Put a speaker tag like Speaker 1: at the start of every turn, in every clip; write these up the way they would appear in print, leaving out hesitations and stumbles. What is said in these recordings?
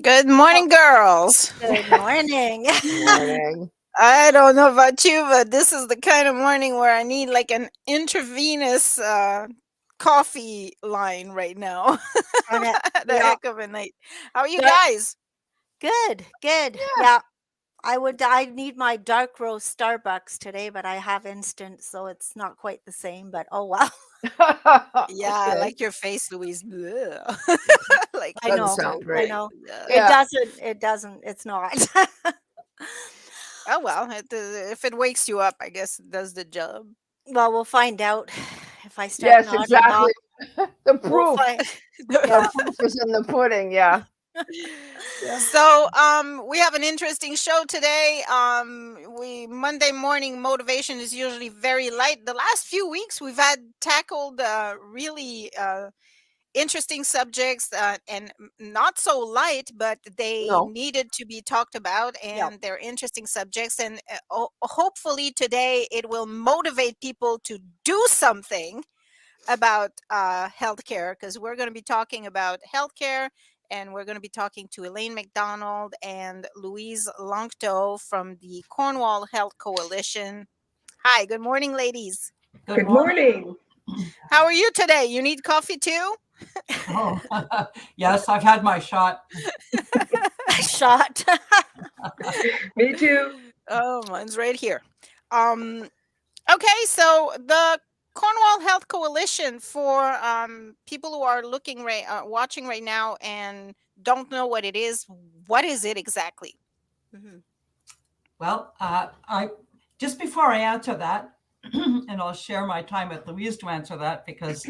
Speaker 1: Good
Speaker 2: Oh,
Speaker 1: morning, girls.
Speaker 2: good morning.
Speaker 3: Morning.
Speaker 1: I don't know about you, but this is the kind of morning where I need like an intravenous coffee line right now.
Speaker 2: On it.
Speaker 1: I've had a
Speaker 2: Yeah.
Speaker 1: heck of a night. How are you
Speaker 2: Good.
Speaker 1: guys?
Speaker 2: Good. Good.
Speaker 1: Yeah.
Speaker 2: Yeah. I need my dark roast Starbucks today, but I have instant, so it's not quite the same, but oh well.
Speaker 1: Yeah, I
Speaker 3: Okay.
Speaker 1: like your face, Louise. Bleh. Like
Speaker 2: I
Speaker 3: Doesn't
Speaker 2: know.
Speaker 3: sound
Speaker 2: I
Speaker 3: great.
Speaker 2: know.
Speaker 1: bleh.
Speaker 2: It
Speaker 3: Yeah.
Speaker 2: doesn't. It doesn't. It's not.
Speaker 1: Oh well, if it wakes you up, I guess it does the job.
Speaker 2: Well, we'll find out if I start
Speaker 3: Yes,
Speaker 2: nodding off.
Speaker 3: exactly. The
Speaker 2: We'll
Speaker 3: proof.
Speaker 2: find.
Speaker 3: The
Speaker 2: Yeah.
Speaker 3: proof is in the pudding. Yeah. Yeah.
Speaker 1: We have an interesting show today. We Monday morning motivation is usually very light. The last few weeks we've had tackled really interesting subjects and not so light, but they
Speaker 3: No.
Speaker 1: needed to be talked about,
Speaker 2: Yeah.
Speaker 1: and they're interesting subjects. And hopefully today it will motivate people to do something about healthcare, because we're going to be talking about healthcare, and we're going to be talking to Elaine McDonald and Louise Longto from the Cornwall Health Coalition. Hi, good morning, ladies.
Speaker 4: Good
Speaker 3: Good
Speaker 4: morning.
Speaker 3: morning.
Speaker 1: How are you today? You need coffee too?
Speaker 4: Oh, yes, I've had my shot.
Speaker 2: Shot.
Speaker 3: Me too.
Speaker 1: Oh, mine's right here. Um, okay, so the Cornwall Health Coalition, for people who are watching right now and don't know what it is, what is it exactly?
Speaker 2: Mhm.
Speaker 4: Well, I just before I answer that, and I'll share my time with Louise to answer that because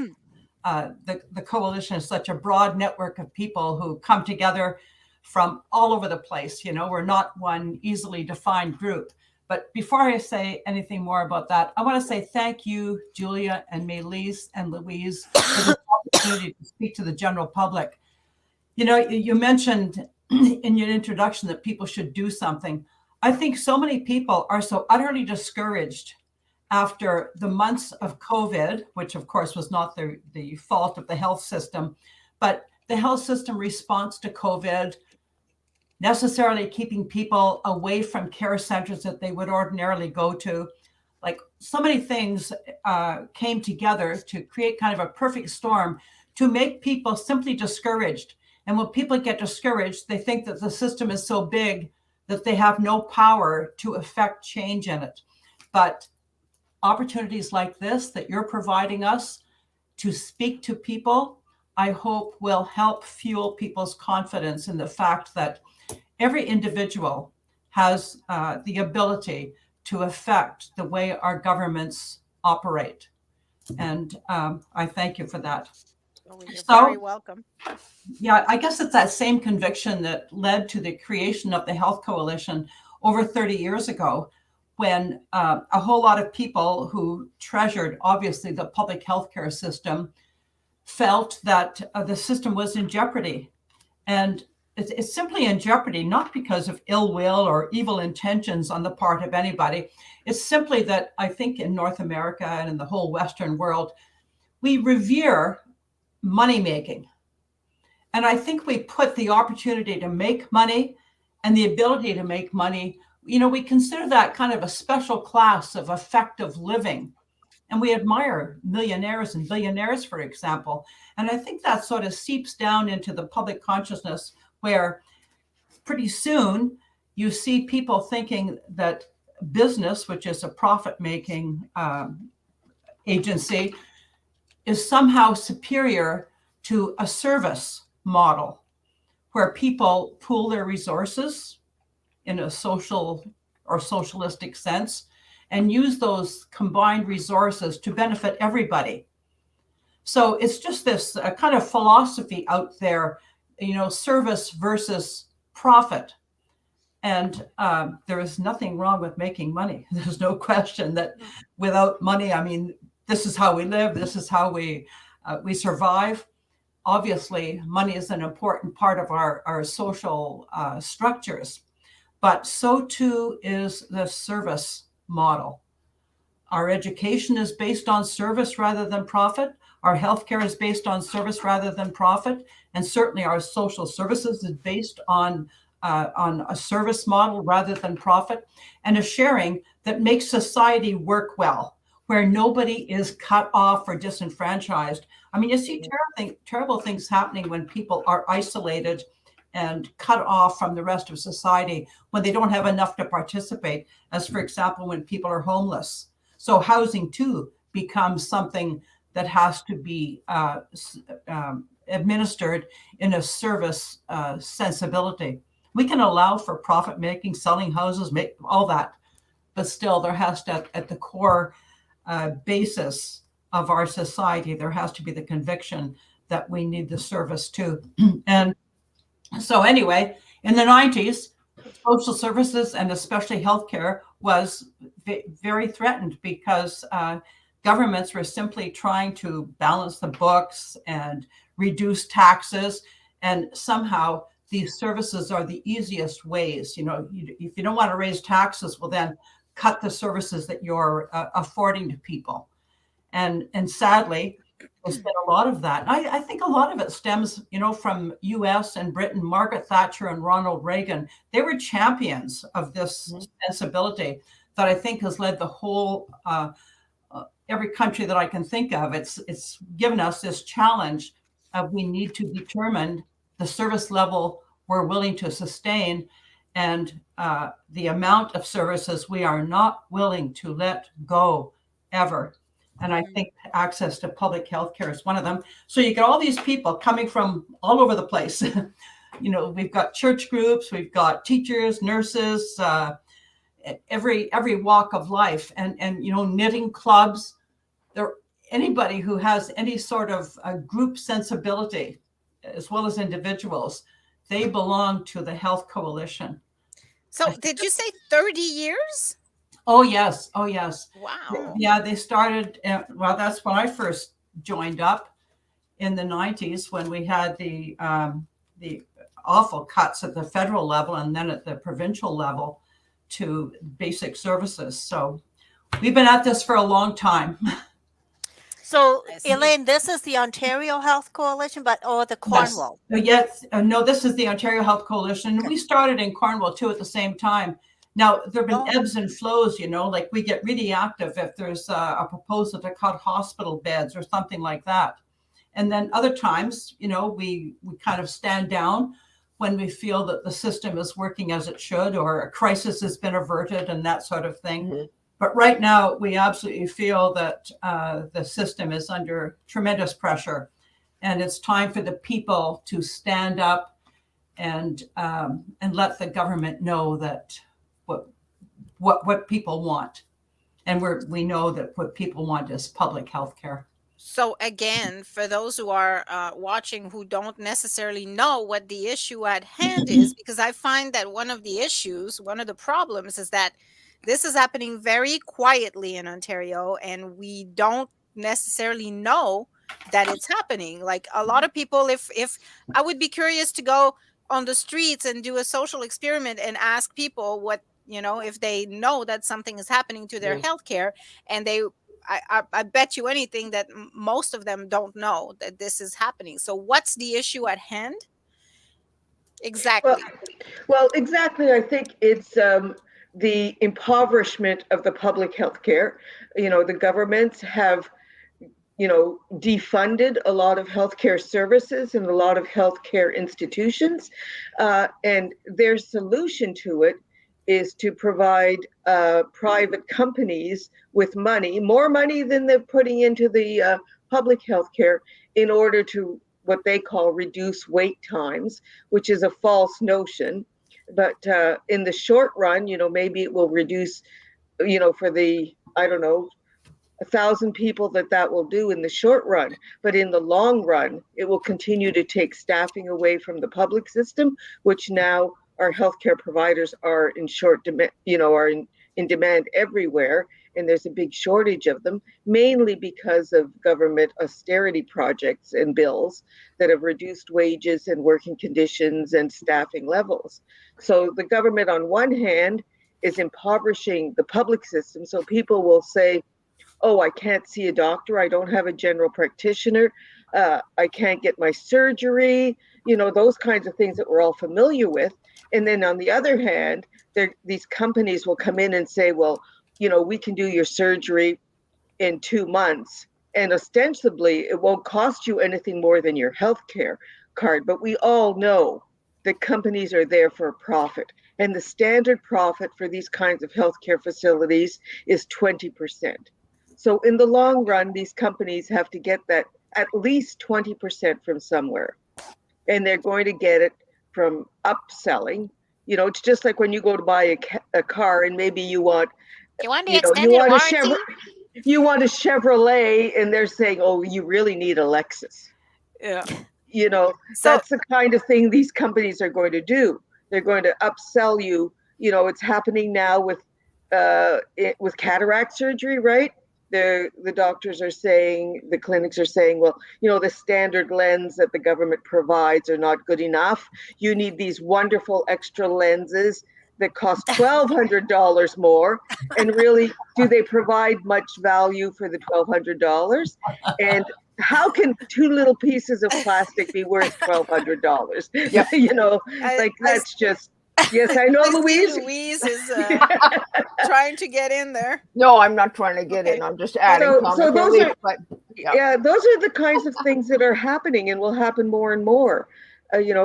Speaker 4: the coalition is such a broad network of people who come together from all over the place. You know, we're not one easily defined group. But before I say anything more about that, I want to say thank you, Julia and Melise and Louise, for this opportunity to speak to the general public. You know, you mentioned in your introduction that people should do something. I think so many people are so utterly discouraged after the months of COVID, which of course was not the fault of the health system, but the health system response to COVID, necessarily keeping people away from care centers that they would ordinarily go to. Like so many things came together to create kind of a perfect storm to make people simply discouraged. And when people get discouraged, they think that the system is so big that they have no power to affect change in it. But opportunities like this that you're providing us to speak to people, I hope will help fuel people's confidence in the fact that every individual has the ability to affect the way our governments operate. And I thank you for that.
Speaker 1: Oh, you're very
Speaker 4: So,
Speaker 1: welcome.
Speaker 4: yeah, I guess it's that same conviction that led to the creation of the Health Coalition over 30 years ago, when a whole lot of people who treasured, obviously, the public healthcare system felt that the system was in jeopardy. And it's simply in jeopardy, not because of ill will or evil intentions on the part of anybody. It's simply that I think in North America and in the whole Western world, we revere money making. And I think we put the opportunity to make money and the ability to make money, you know, we consider that kind of a special class of effective living. And we admire millionaires and billionaires, for example. And I think that sort of seeps down into the public consciousness where pretty soon you see people thinking that business, which is a profit making agency, is somehow superior to a service model where people pool their resources in a social or socialistic sense and use those combined resources to benefit everybody. So it's just this kind of philosophy out there, you know, service versus profit. And there is nothing wrong with making money. There's no question that without money, I mean, this is how we live. This is how we survive. Obviously, money is an important part of our social structures, but so too is the service model. Our education is based on service rather than profit. Our healthcare is based on service rather than profit, and certainly our social services is based on a service model rather than profit, and a sharing that makes society work well, where nobody is cut off or disenfranchised. I mean, you see terrible things happening when people are isolated and cut off from the rest of society when they don't have enough to participate, as for example, when people are homeless. So housing too becomes something that has to be administered in a service sensibility. We can allow for profit making, selling houses, make all that, but still there has to, at the core basis of our society, there has to be the conviction that we need the service too. And so anyway, in the 90s, social services and especially healthcare was very threatened because governments were simply trying to balance the books and reduce taxes. And somehow these services are the easiest ways. You know, if you don't want to raise taxes, well, then cut the services that you're affording to people. And sadly, there's been a lot of that. I think a lot of it stems, you know, from US and Britain. Margaret Thatcher and Ronald Reagan, they were champions of this sensibility that I think has led the whole, every country that I can think of. It's given us this challenge of we need to determine the service level we're willing to sustain and the amount of services we are not willing to let go ever. And I think access to public health care is one of them. So you get all these people coming from all over the place. You know, we've got church groups, we've got teachers, nurses, every walk of life, and you know, knitting clubs. There, anybody who has any sort of a group sensibility, as well as individuals, they belong to the Health Coalition.
Speaker 1: So did you say 30 years?
Speaker 4: Oh, yes. Oh, yes.
Speaker 1: Wow.
Speaker 4: Yeah, they started, well, that's when I first joined up in the 90s, when we had the awful cuts at the federal level and then at the provincial level to basic services. So we've been at this for a long time.
Speaker 2: So, Elaine, this is the Ontario Health Coalition, or the Cornwall?
Speaker 4: Yes. No, this is the Ontario Health Coalition. We started in Cornwall too at the same time. Now, there have been ebbs and flows, you know, like we get really active if there's a proposal to cut hospital beds or something like that. And then other times, you know, we kind of stand down when we feel that the system is working as it should, or a crisis has been averted and that sort of thing. Mm-hmm. But right now, we absolutely feel that the system is under tremendous pressure. And it's time for the people to stand up and let the government know that what people want. And we know that what people want is public health care.
Speaker 1: So again, for those who are watching who don't necessarily know what the issue at hand is, because I find that one of the problems is that this is happening very quietly in Ontario, and we don't necessarily know that it's happening. Like a lot of people, if I would be curious to go on the streets and do a social experiment and ask people what, you know, if they know that something is happening to their healthcare, and I bet you anything that most of them don't know that this is happening. So what's the issue at hand? Exactly.
Speaker 3: Well, exactly. I think it's the impoverishment of the public health care. You know, the governments have, you know, defunded a lot of healthcare services and a lot of healthcare institutions. And their solution to it is to provide private companies with money, more money than they're putting into the public healthcare, in order to what they call reduce wait times, which is a false notion. But in the short run, you know, maybe it will reduce, you know, for the, I don't know, 1,000 people that will do in the short run. But in the long run, it will continue to take staffing away from the public system, which now our healthcare providers are in short demand, you know, are in demand everywhere. And there's a big shortage of them, mainly because of government austerity projects and bills that have reduced wages and working conditions and staffing levels. So the government, on one hand, is impoverishing the public system. So people will say, oh, I can't see a doctor, I don't have a general practitioner, I can't get my surgery, those kinds of things that we're all familiar with. And then on the other hand, these companies will come in and say, well, we can do your surgery in 2 months. And ostensibly, it won't cost you anything more than your health care card. But we all know that companies are there for a profit. And the standard profit for these kinds of healthcare facilities is 20%. So in the long run, these companies have to get that at least 20% from somewhere. And they're going to get it from upselling. It's just like when you go to buy a car and maybe you want,
Speaker 1: You want the
Speaker 3: you
Speaker 1: extended
Speaker 3: want a
Speaker 1: warranty?
Speaker 3: Chevrolet, and they're saying, oh, you really need a Lexus.
Speaker 1: Yeah.
Speaker 3: So that's the kind of thing these companies are going to do. They're going to upsell you. It's happening now with cataract surgery, right? The doctors are saying, the clinics are saying, well, the standard lens that the government provides are not good enough. You need these wonderful extra lenses that cost $1,200 more. And really, do they provide much value for the $1,200? And how can two little pieces of plastic be worth $1,200?
Speaker 5: Yep.
Speaker 3: That's just, yes, I know,
Speaker 1: I see
Speaker 3: Louise.
Speaker 1: Louise is trying to get in there.
Speaker 5: No, I'm not trying to get
Speaker 1: Okay.
Speaker 5: in. I'm just adding
Speaker 3: So
Speaker 5: comic
Speaker 3: those
Speaker 5: relief.
Speaker 3: are-
Speaker 5: But
Speaker 3: those are the kinds of things that are happening and will happen more and more.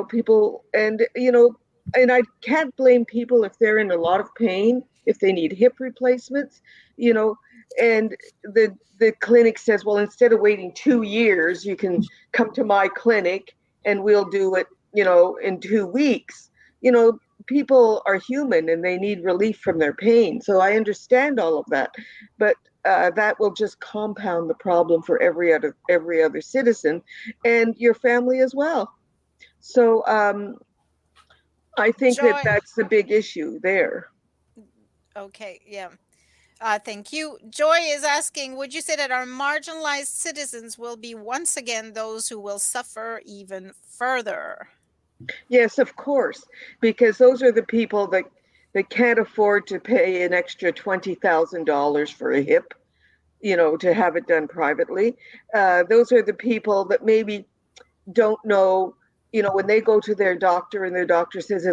Speaker 3: People, and I can't blame people if they're in a lot of pain, if they need hip replacements, and the clinic says, well, instead of waiting 2 years, you can come to my clinic and we'll do it, in 2 weeks. People are human and they need relief from their pain. So I understand all of that, but that will just compound the problem for every other citizen and your family as well. So I think
Speaker 1: Joy.
Speaker 3: that's the big issue there.
Speaker 1: Okay, yeah. Thank you. Joy is asking, would you say that our marginalized citizens will be once again those who will suffer even further?
Speaker 3: Yes, of course, because those are the people that can't afford to pay an extra $20,000 for a hip, to have it done privately. Those are the people that maybe don't know, when they go to their doctor and their doctor says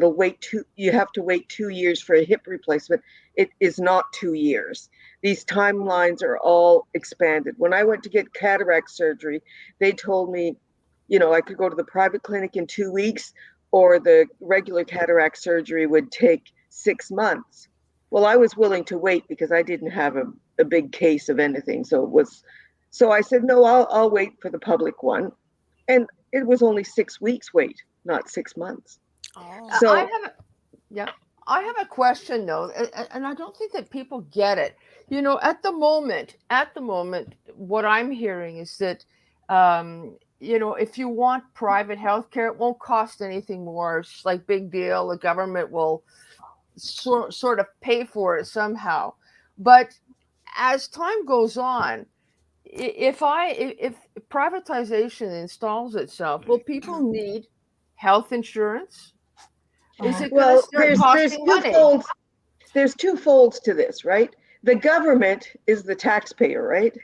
Speaker 3: you have to wait 2 years for a hip replacement. It is not 2 years. These timelines are all expanded. When I went to get cataract surgery, they told me, I could go to the private clinic in 2 weeks, or the regular cataract surgery would take 6 months. Well, I was willing to wait because I didn't have a big case of anything. So I said, no, I'll wait for the public one. And it was only 6 weeks wait, not 6 months.
Speaker 1: Oh.
Speaker 3: So
Speaker 5: I have a question though, and I don't think that people get it. At the moment, what I'm hearing is that, if you want private healthcare, it won't cost anything more. It's like big deal. The government will sort of pay for it somehow. But as time goes on, if privatization installs itself, will people need health insurance? Is it going to start costing money?
Speaker 3: There's two folds to this, right? The government is the taxpayer, right?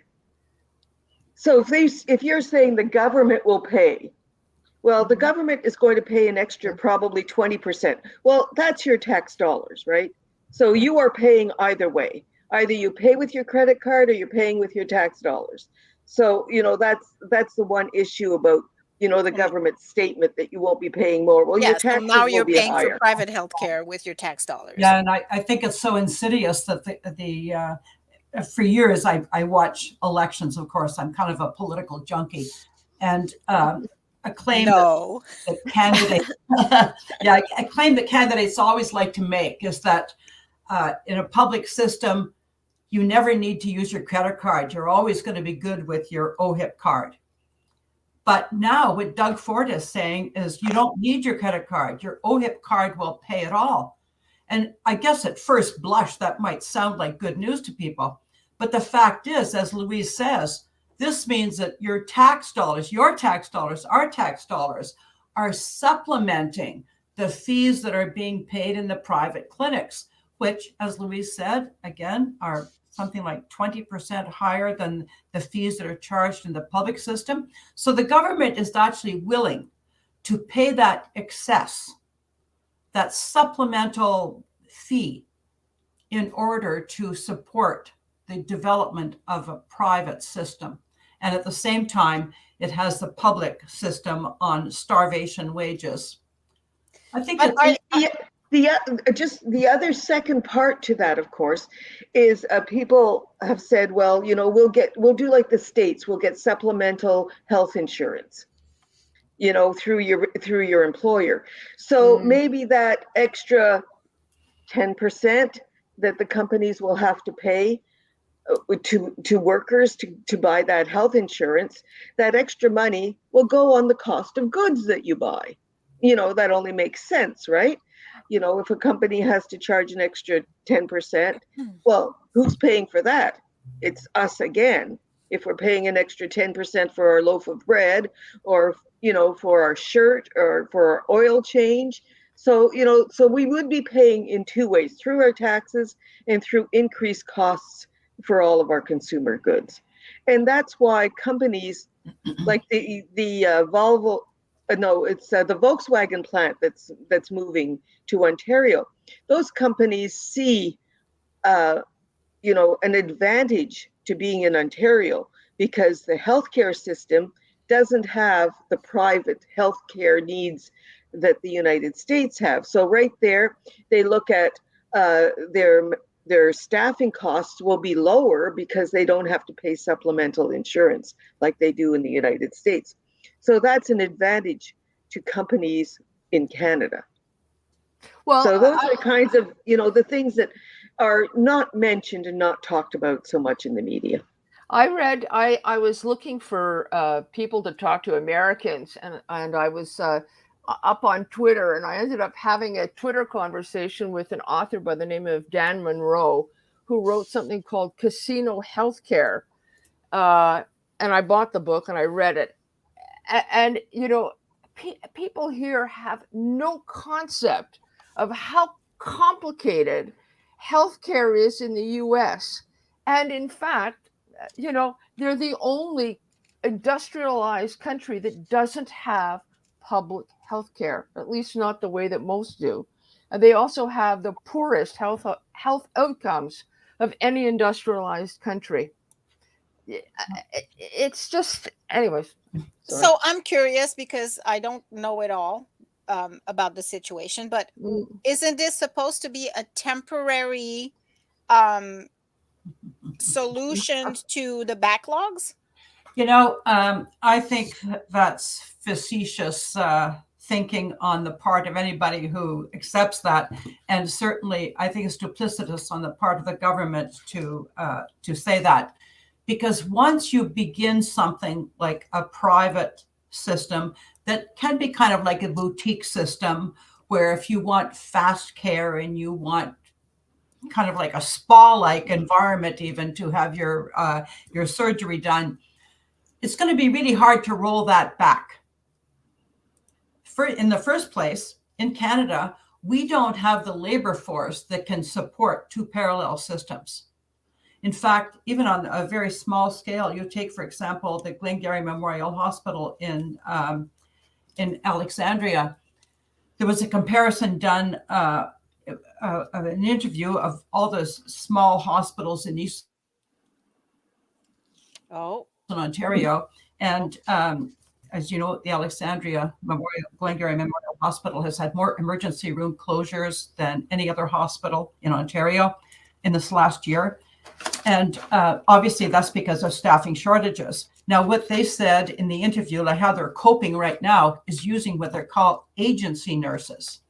Speaker 3: So if you're saying the government will pay, well, the government is going to pay an extra probably 20%. Well, that's your tax dollars, right? So you are paying either way. Either you pay with your credit card or you're paying with your tax dollars. So, that's the one issue about, the government's statement that you won't be paying more. Well, your
Speaker 1: Yes, so
Speaker 3: taxes
Speaker 1: now
Speaker 3: will
Speaker 1: you're
Speaker 3: be
Speaker 1: paying
Speaker 3: higher.
Speaker 1: for private health care with your tax dollars.
Speaker 4: Yeah, and I think it's so insidious that for years I watch elections. Of course, I'm kind of a political junkie, and a claim that candidates, a claim that candidates always like to make is that in a public system, you never need to use your credit card. You're always going to be good with your OHIP card. But now what Doug Ford is saying is you don't need your credit card. Your OHIP card will pay it all. And I guess at first blush, that might sound like good news to people. But the fact is, as Louise says, this means that your tax dollars, our tax dollars, are supplementing the fees that are being paid in the private clinics, which, as Louise said, again, are something like 20% higher than the fees that are charged in the public system. So the government is actually willing to pay that excess, that supplemental fee, in order to support the development of a private system. And at the same time, it has the public system on starvation wages. I think
Speaker 1: But
Speaker 3: just the other second part to that, of course, is people have said, well, we'll do like the states, we'll get supplemental health insurance, through your employer. So maybe that extra 10% that the companies will have to pay to workers to buy that health insurance, that extra money will go on the cost of goods that you buy. That only makes sense, right? If a company has to charge an extra 10%, well, who's paying for that? It's us again. If we're paying an extra 10% for our loaf of bread, or for our shirt, or for our oil change. So we would be paying in two ways, through our taxes and through increased costs for all of our consumer goods. And that's why companies like the Volvo, it's the Volkswagen plant that's moving to Ontario. Those companies see an advantage to being in Ontario, because the healthcare system doesn't have the private healthcare needs that the United States have. So right there, they look at their staffing costs will be lower because they don't have to pay supplemental insurance like they do in the United States. So that's an advantage to companies in Canada.
Speaker 5: Well,
Speaker 3: so those are kinds of, the things that are not mentioned and not talked about so much in the media.
Speaker 5: I was looking for people to talk to, Americans, and I was up on Twitter, and I ended up having a Twitter conversation with an author by the name of Dan Monroe, who wrote something called Casino Healthcare. And I bought the book and I read it. And people here have no concept of how complicated healthcare is in the US. And in fact, they're the only industrialized country that doesn't have public health care, at least not the way that most do. And they also have the poorest health outcomes of any industrialized country. It's just, anyways. Sorry.
Speaker 1: So I'm curious, because I don't know it all about the situation, but isn't this supposed to be a temporary solution to the backlogs?
Speaker 4: I think that's facetious thinking on the part of anybody who accepts that, and certainly I think it's duplicitous on the part of the government to say that, because once you begin something like a private system that can be kind of like a boutique system, where if you want fast care and you want kind of like a spa-like environment even to have your surgery done, it's going to be really hard to roll that back. In the first place, in Canada, we don't have the labor force that can support two parallel systems. In fact, even on a very small scale, you take, for example, the Glengarry Memorial Hospital in Alexandria. There was a comparison done of an interview of all those small hospitals in Eastern Ontario. And as you know, the Alexandria Glengarry Memorial Hospital has had more emergency room closures than any other hospital in Ontario in this last year. And obviously that's because of staffing shortages. Now, what they said in the interview, like how they're coping right now, is using what they're called agency nurses.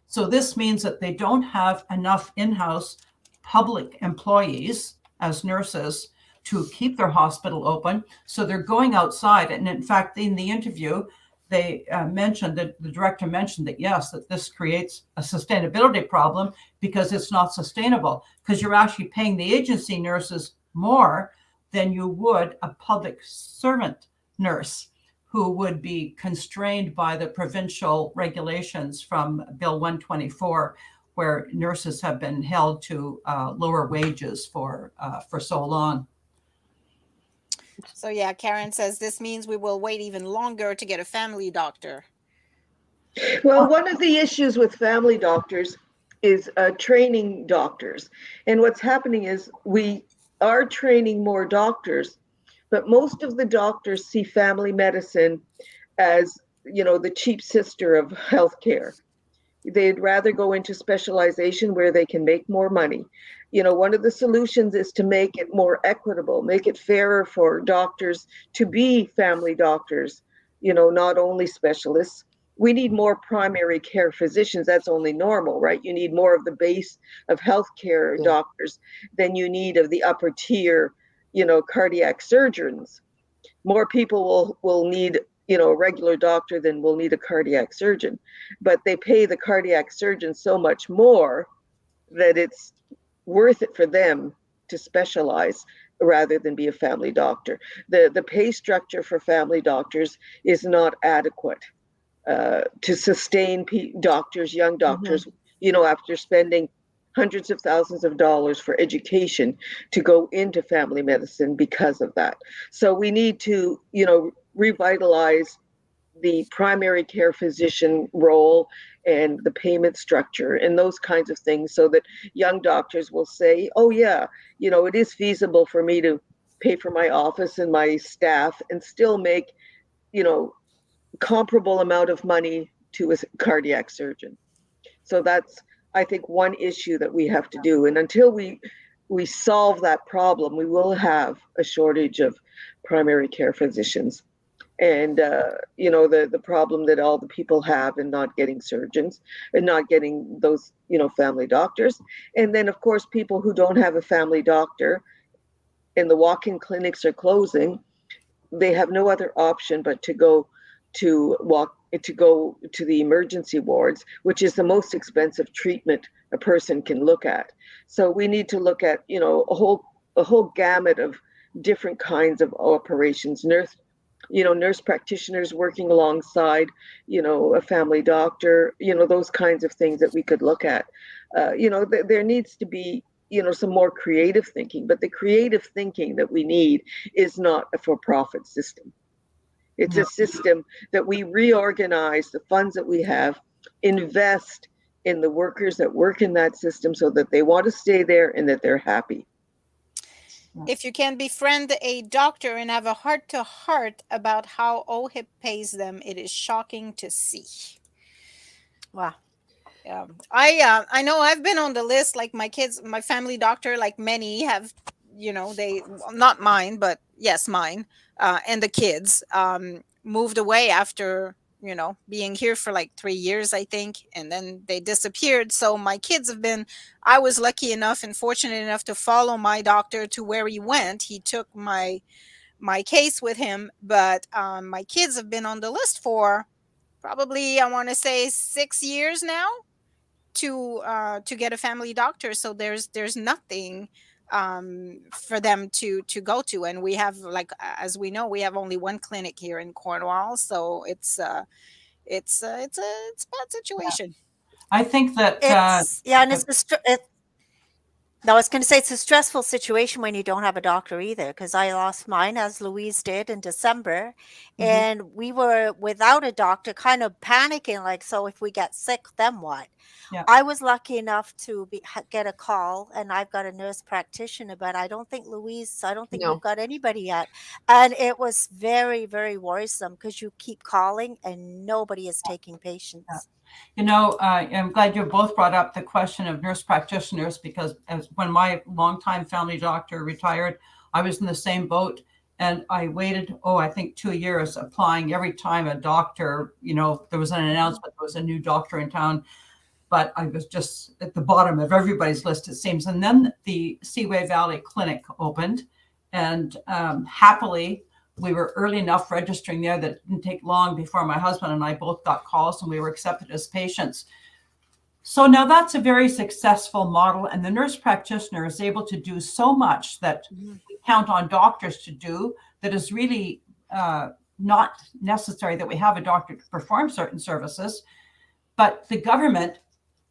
Speaker 4: So this means that they don't have enough in-house public employees as nurses to keep their hospital open. So they're going outside. And in fact, in the interview, they mentioned that the director mentioned that, yes, that this creates a sustainability problem because it's not sustainable, because you're actually paying the agency nurses more than you would a public servant nurse who would be constrained by the provincial regulations from Bill 124, where nurses have been held to lower wages for so long.
Speaker 1: So yeah, Karen says this means we will wait even longer to get a family doctor.
Speaker 3: Well, one of the issues with family doctors is training doctors. And what's happening is we are training more doctors, but most of the doctors see family medicine as, the cheap sister of healthcare. They'd rather go into specialization where they can make more money. One of the solutions is to make it more equitable, make it fairer for doctors to be family doctors, not only specialists. We need more primary care physicians. That's only normal, right? You need more of the base of healthcare doctors than you need of the upper tier, cardiac surgeons. More people will need, a regular doctor than will need a cardiac surgeon. But they pay the cardiac surgeon so much more that it's worth it for them to specialize rather than be a family doctor. The pay structure for family doctors is not adequate to sustain doctors, young doctors, after spending hundreds of thousands of dollars for education to go into family medicine because of that. So we need to, revitalize the primary care physician role and the payment structure and those kinds of things so that young doctors will say, oh yeah, it is feasible for me to pay for my office and my staff and still make, comparable amount of money to a cardiac surgeon. So that's, I think, one issue that we have to do. And until we solve that problem, we will have a shortage of primary care physicians. And, the problem that all the people have in not getting surgeons and not getting those, family doctors. And then, of course, people who don't have a family doctor and the walk-in clinics are closing, they have no other option but to go to the emergency wards, which is the most expensive treatment a person can look at. So we need to look at, a whole gamut of different kinds of operations. Nurse practitioners working alongside, a family doctor, those kinds of things that we could look at. There needs to be, some more creative thinking, but the creative thinking that we need is not a for-profit system. It's a system that we reorganize the funds that we have, invest in the workers that work in that system so that they want to stay there and that they're happy.
Speaker 1: If you can befriend a doctor and have a heart-to-heart about how OHIP pays them, it is shocking to see.
Speaker 2: Wow.
Speaker 1: Yeah, I know I've been on the list. Like my kids, my family doctor, like many have, they not mine, but yes, mine, and the kids moved away after being here for like 3 years, I think, and then they disappeared. So my kids have been. I was lucky enough and fortunate enough to follow my doctor to where he went. He took my case with him, but my kids have been on the list for probably, I want to say, 6 years now to get a family doctor. So there's nothing for them to go to, and we have, like, as we know, we have only one clinic here in Cornwall, so it's a bad situation.
Speaker 4: I think that
Speaker 2: and I was going to say it's a stressful situation when you don't have a doctor either, because I lost mine, as Louise did, in December. And we were without a doctor, kind of panicking, like, so if we get sick, then what?
Speaker 4: Yeah.
Speaker 2: I was lucky enough to get a call, and I've got a nurse practitioner, but I don't think we've got anybody yet. And it was very, very worrisome because you keep calling and nobody is taking patients.
Speaker 4: I'm glad you both brought up the question of nurse practitioners, because when my longtime family doctor retired, I was in the same boat, and I waited, I think 2 years applying every time a doctor, there was an announcement, there was a new doctor in town, but I was just at the bottom of everybody's list, it seems. And then the Seaway Valley Clinic opened, and happily, we were early enough registering there that it didn't take long before my husband and I both got calls and we were accepted as patients. So now that's a very successful model, and the nurse practitioner is able to do so much that we count on doctors to do that is really not necessary that we have a doctor to perform certain services. But the government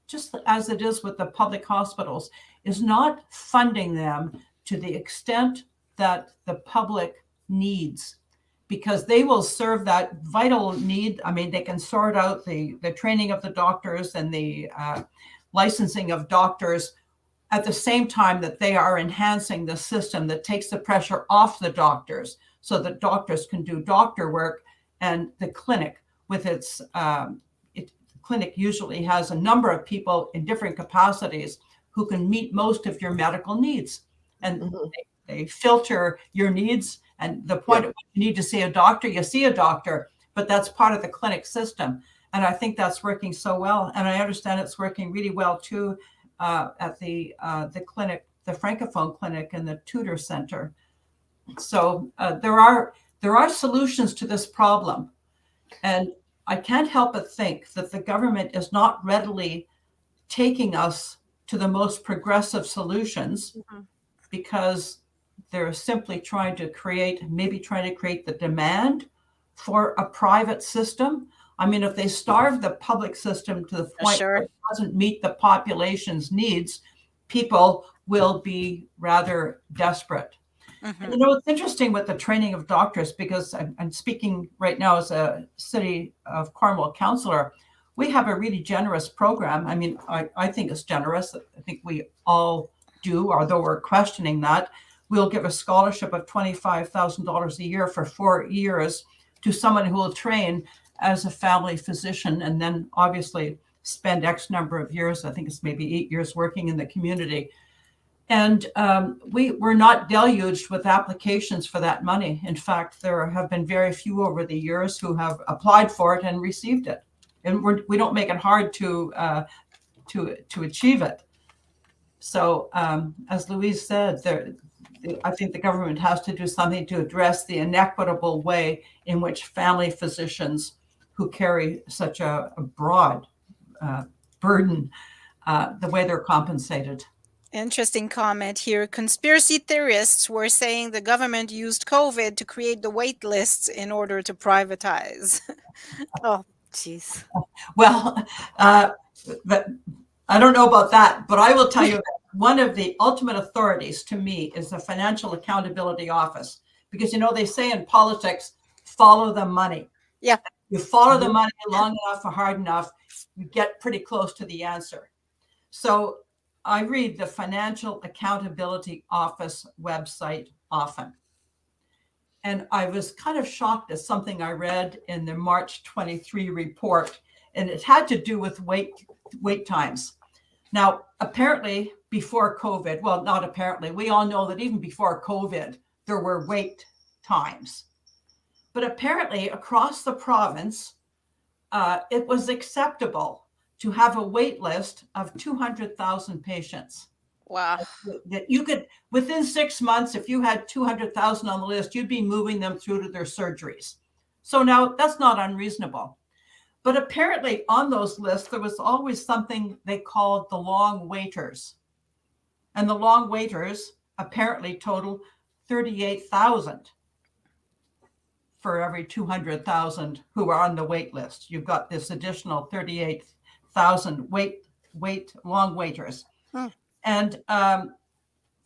Speaker 4: just as it is with the public hospitals, is not funding them to the extent that the public needs, because they will serve that vital need. I mean, they can sort out the training of the doctors and the licensing of doctors at the same time that they are enhancing the system that takes the pressure off the doctors so that doctors can do doctor work. And the clinic with its clinic usually has a number of people in different capacities who can meet most of your medical needs. And they filter your needs, and the point at which you need to see a doctor, you see a doctor, but that's part of the clinic system. And I think that's working so well. And I understand it's working really well too at the clinic, the Francophone clinic and the Tudor Center. So there are solutions to this problem. And I can't help but think that the government is not readily taking us to the most progressive solutions because they're simply trying to create the demand for a private system. I mean, if they starve the public system to the point where it doesn't meet the population's needs, people will be rather desperate. And, you know, it's interesting with the training of doctors, because I'm speaking right now as a City of Cornwall councillor. We have a really generous program. I mean, I think it's generous. I think we all do, although we're questioning that. We'll give a scholarship of $25,000 a year for 4 years to someone who will train as a family physician and then obviously spend X number of years, I think it's maybe 8 years, working in the community. And we're not deluged with applications for that money. In fact, there have been very few over the years who have applied for it and received it. And we don't make it hard to achieve it. So as Louise said, I think the government has to do something to address the inequitable way in which family physicians who carry such a broad burden, the way they're compensated.
Speaker 1: Interesting comment here. Conspiracy theorists were saying the government used COVID to create the wait lists in order to privatize.
Speaker 2: Oh, jeez.
Speaker 4: Well, but I don't know about that, but I will tell you that one of the ultimate authorities to me is the Financial Accountability Office, because, you know, they say in politics, follow the money.
Speaker 1: Yeah.
Speaker 4: You follow the money long enough or hard enough, you get pretty close to the answer. So I read the Financial Accountability Office website often. And I was kind of shocked at something I read in the March 23 report, and it had to do with wait times. Now, apparently before COVID, well, not apparently, we all know that even before COVID, there were wait times. But apparently across the province, it was acceptable to have a wait list of 200,000 patients.
Speaker 1: Wow.
Speaker 4: That you could, within 6 months, if you had 200,000 on the list, you'd be moving them through to their surgeries. So now that's not unreasonable. But apparently on those lists, there was always something they called the long waiters. And the long waiters apparently total 38,000 for every 200,000 who are on the wait list. You've got this additional 38,000 long waiters. And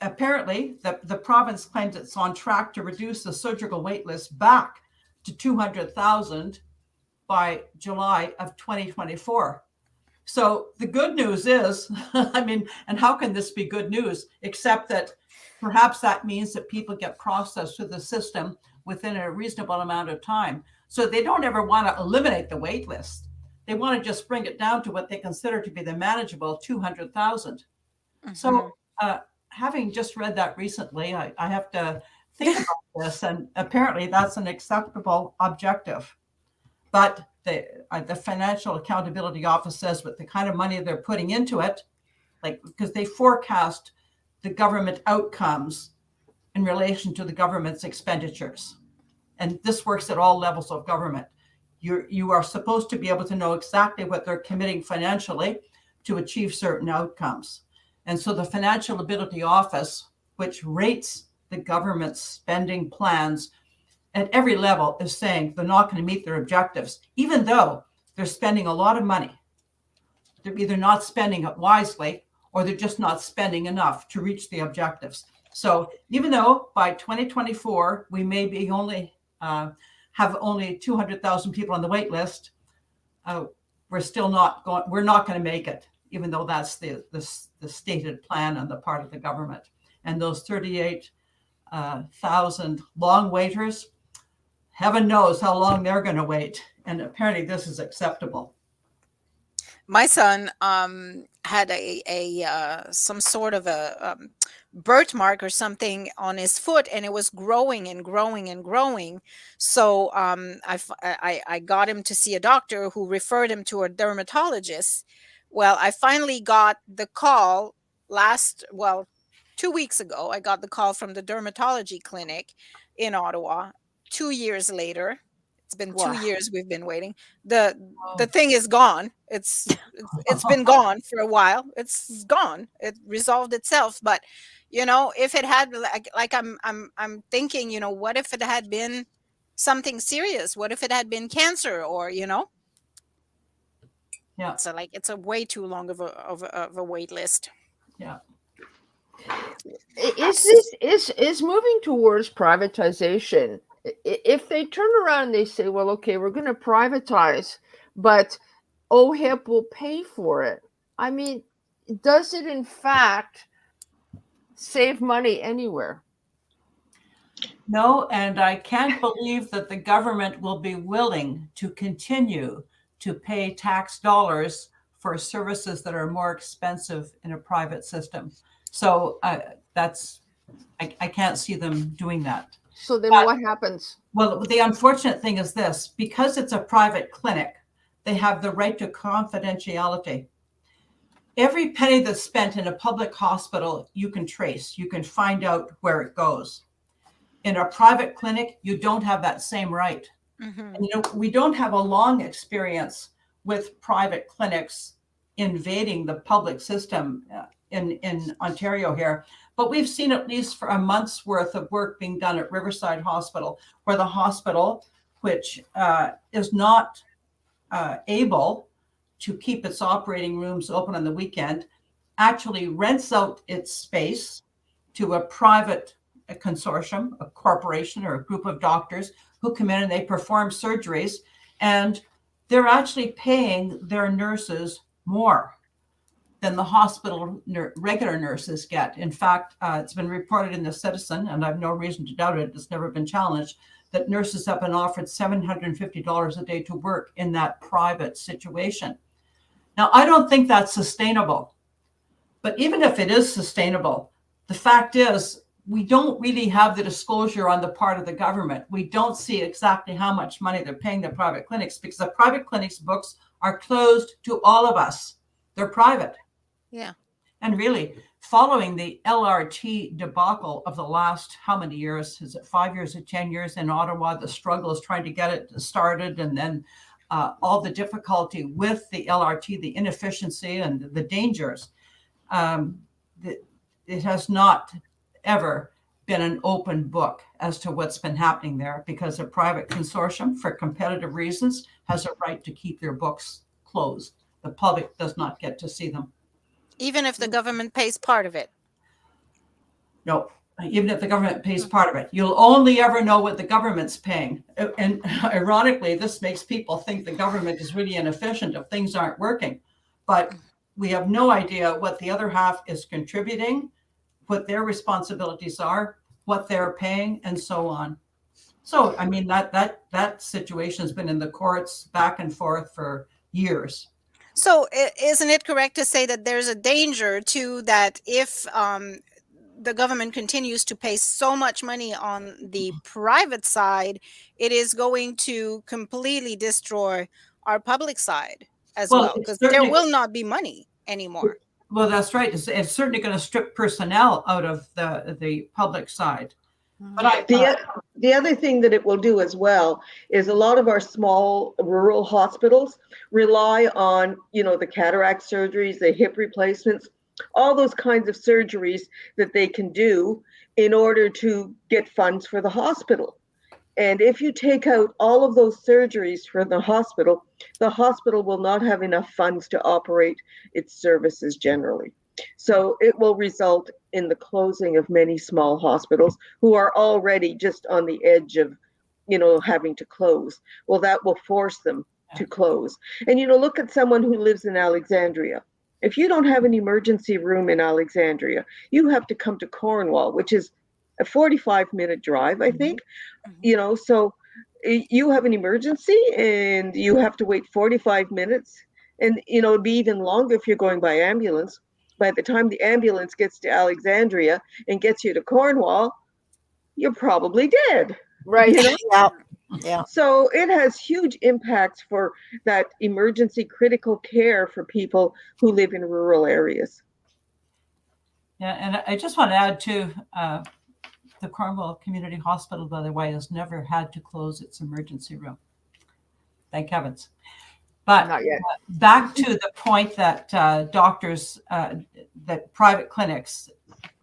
Speaker 4: apparently the province claims it's on track to reduce the surgical wait list back to 200,000 by July of 2024. So the good news is, I mean, and how can this be good news, except that perhaps that means that people get processed through the system within a reasonable amount of time. So they don't ever want to eliminate the wait list. They want to just bring it down to what they consider to be the manageable 200,000. So having just read that recently, I have to think about this, and apparently that's an acceptable objective. But the Financial Accountability Office says with the kind of money they're putting into it, like, because they forecast the government outcomes in relation to the government's expenditures. And this works at all levels of government. You are supposed to be able to know exactly what they're committing financially to achieve certain outcomes. And so the Financial Ability Office, which rates the government's spending plans at every level, is saying they're not going to meet their objectives, even though they're spending a lot of money. they're either not spending it wisely or they're just not spending enough to reach the objectives. So even though by 2024 we may be only have only 200,000 people on the wait list, we're still not going. We're not going to make it, even though that's the stated plan on the part of the government. And those 38,000 long waiters, heaven knows how long they're going to wait. And apparently, this is acceptable.
Speaker 1: My son had some sort of a birthmark or something on his foot, and it was growing and growing and growing. So I got him to see a doctor who referred him to a dermatologist. Well, I finally got the call 2 weeks ago. I got the call from the dermatology clinic in Ottawa. 2 years later, it's been 2 years we've been waiting. The thing is gone. It's been gone for a while. It's gone. It resolved itself. But if it had like I'm thinking, what if it had been something serious? What if it had been cancer or
Speaker 4: Yeah.
Speaker 1: So it's a way too long of a wait list.
Speaker 4: Yeah.
Speaker 5: Is moving towards privatization? If they turn around and they say, well, okay, we're going to privatize, but OHIP will pay for it. I mean, does it in fact save money anywhere?
Speaker 4: No, and I can't believe that the government will be willing to continue to pay tax dollars for services that are more expensive in a private system. So I can't see them doing that.
Speaker 5: So then what happens?
Speaker 4: Well, the unfortunate thing is this: because it's a private clinic, they have the right to confidentiality. Every penny that's spent in a public hospital, you can trace, you can find out where it goes. In a private clinic, you don't have that same right.
Speaker 1: Mm-hmm.
Speaker 4: And, we don't have a long experience with private clinics invading the public system in Ontario here. But we've seen at least for a month's worth of work being done at Riverside Hospital, where the hospital, which is not able to keep its operating rooms open on the weekend, actually rents out its space to a private consortium, a corporation or a group of doctors who come in and they perform surgeries, and they're actually paying their nurses more than the hospital regular nurses get. In fact, it's been reported in the Citizen, and I have no reason to doubt it, it's never been challenged, that nurses have been offered $750 a day to work in that private situation. Now, I don't think that's sustainable. But even if it is sustainable, the fact is we don't really have the disclosure on the part of the government. We don't see exactly how much money they're paying the private clinics, because the private clinics' books are closed to all of us. They're private.
Speaker 1: Yeah.
Speaker 4: And really, following the LRT debacle of the last, how many years? Is it 5 years or 10 years in Ottawa? The struggle is trying to get it started, and then all the difficulty with the LRT, the inefficiency and the dangers. It has not ever been an open book as to what's been happening there, because a private consortium, for competitive reasons, has a right to keep their books closed. The public does not get to see them.
Speaker 1: Even if the government pays part of it.
Speaker 4: No, even if the government pays part of it, you'll only ever know what the government's paying. And ironically, this makes people think the government is really inefficient if things aren't working. But we have no idea what the other half is contributing, what their responsibilities are, what they're paying, and so on. So, I mean, that situation has been in the courts back and forth for years.
Speaker 1: So isn't it correct to say that there's a danger too, that if the government continues to pay so much money on the private side, it is going to completely destroy our public side as well, because there will not be money anymore.
Speaker 4: Well, that's right. It's certainly going to strip personnel out of the public side. But
Speaker 3: the other thing that it will do as well is a lot of our small rural hospitals rely on, the cataract surgeries, the hip replacements, all those kinds of surgeries that they can do in order to get funds for the hospital. And if you take out all of those surgeries from the hospital will not have enough funds to operate its services generally. So it will result in the closing of many small hospitals who are already just on the edge of, having to close. Well, that will force them to close. And, look at someone who lives in Alexandria. If you don't have an emergency room in Alexandria, you have to come to Cornwall, which is a 45-minute drive, I think. So you have an emergency and you have to wait 45 minutes. And, it'd be even longer if you're going by ambulance. By the time the ambulance gets to Alexandria and gets you to Cornwall, you're probably dead.
Speaker 5: Right.
Speaker 2: Yeah.
Speaker 3: So it has huge impacts for that emergency critical care for people who live in rural areas.
Speaker 4: Yeah, and I just want to add too, the Cornwall Community Hospital, by the way, has never had to close its emergency room. Thank heavens. But
Speaker 5: Not yet.
Speaker 4: Back to the point that doctors, that private clinics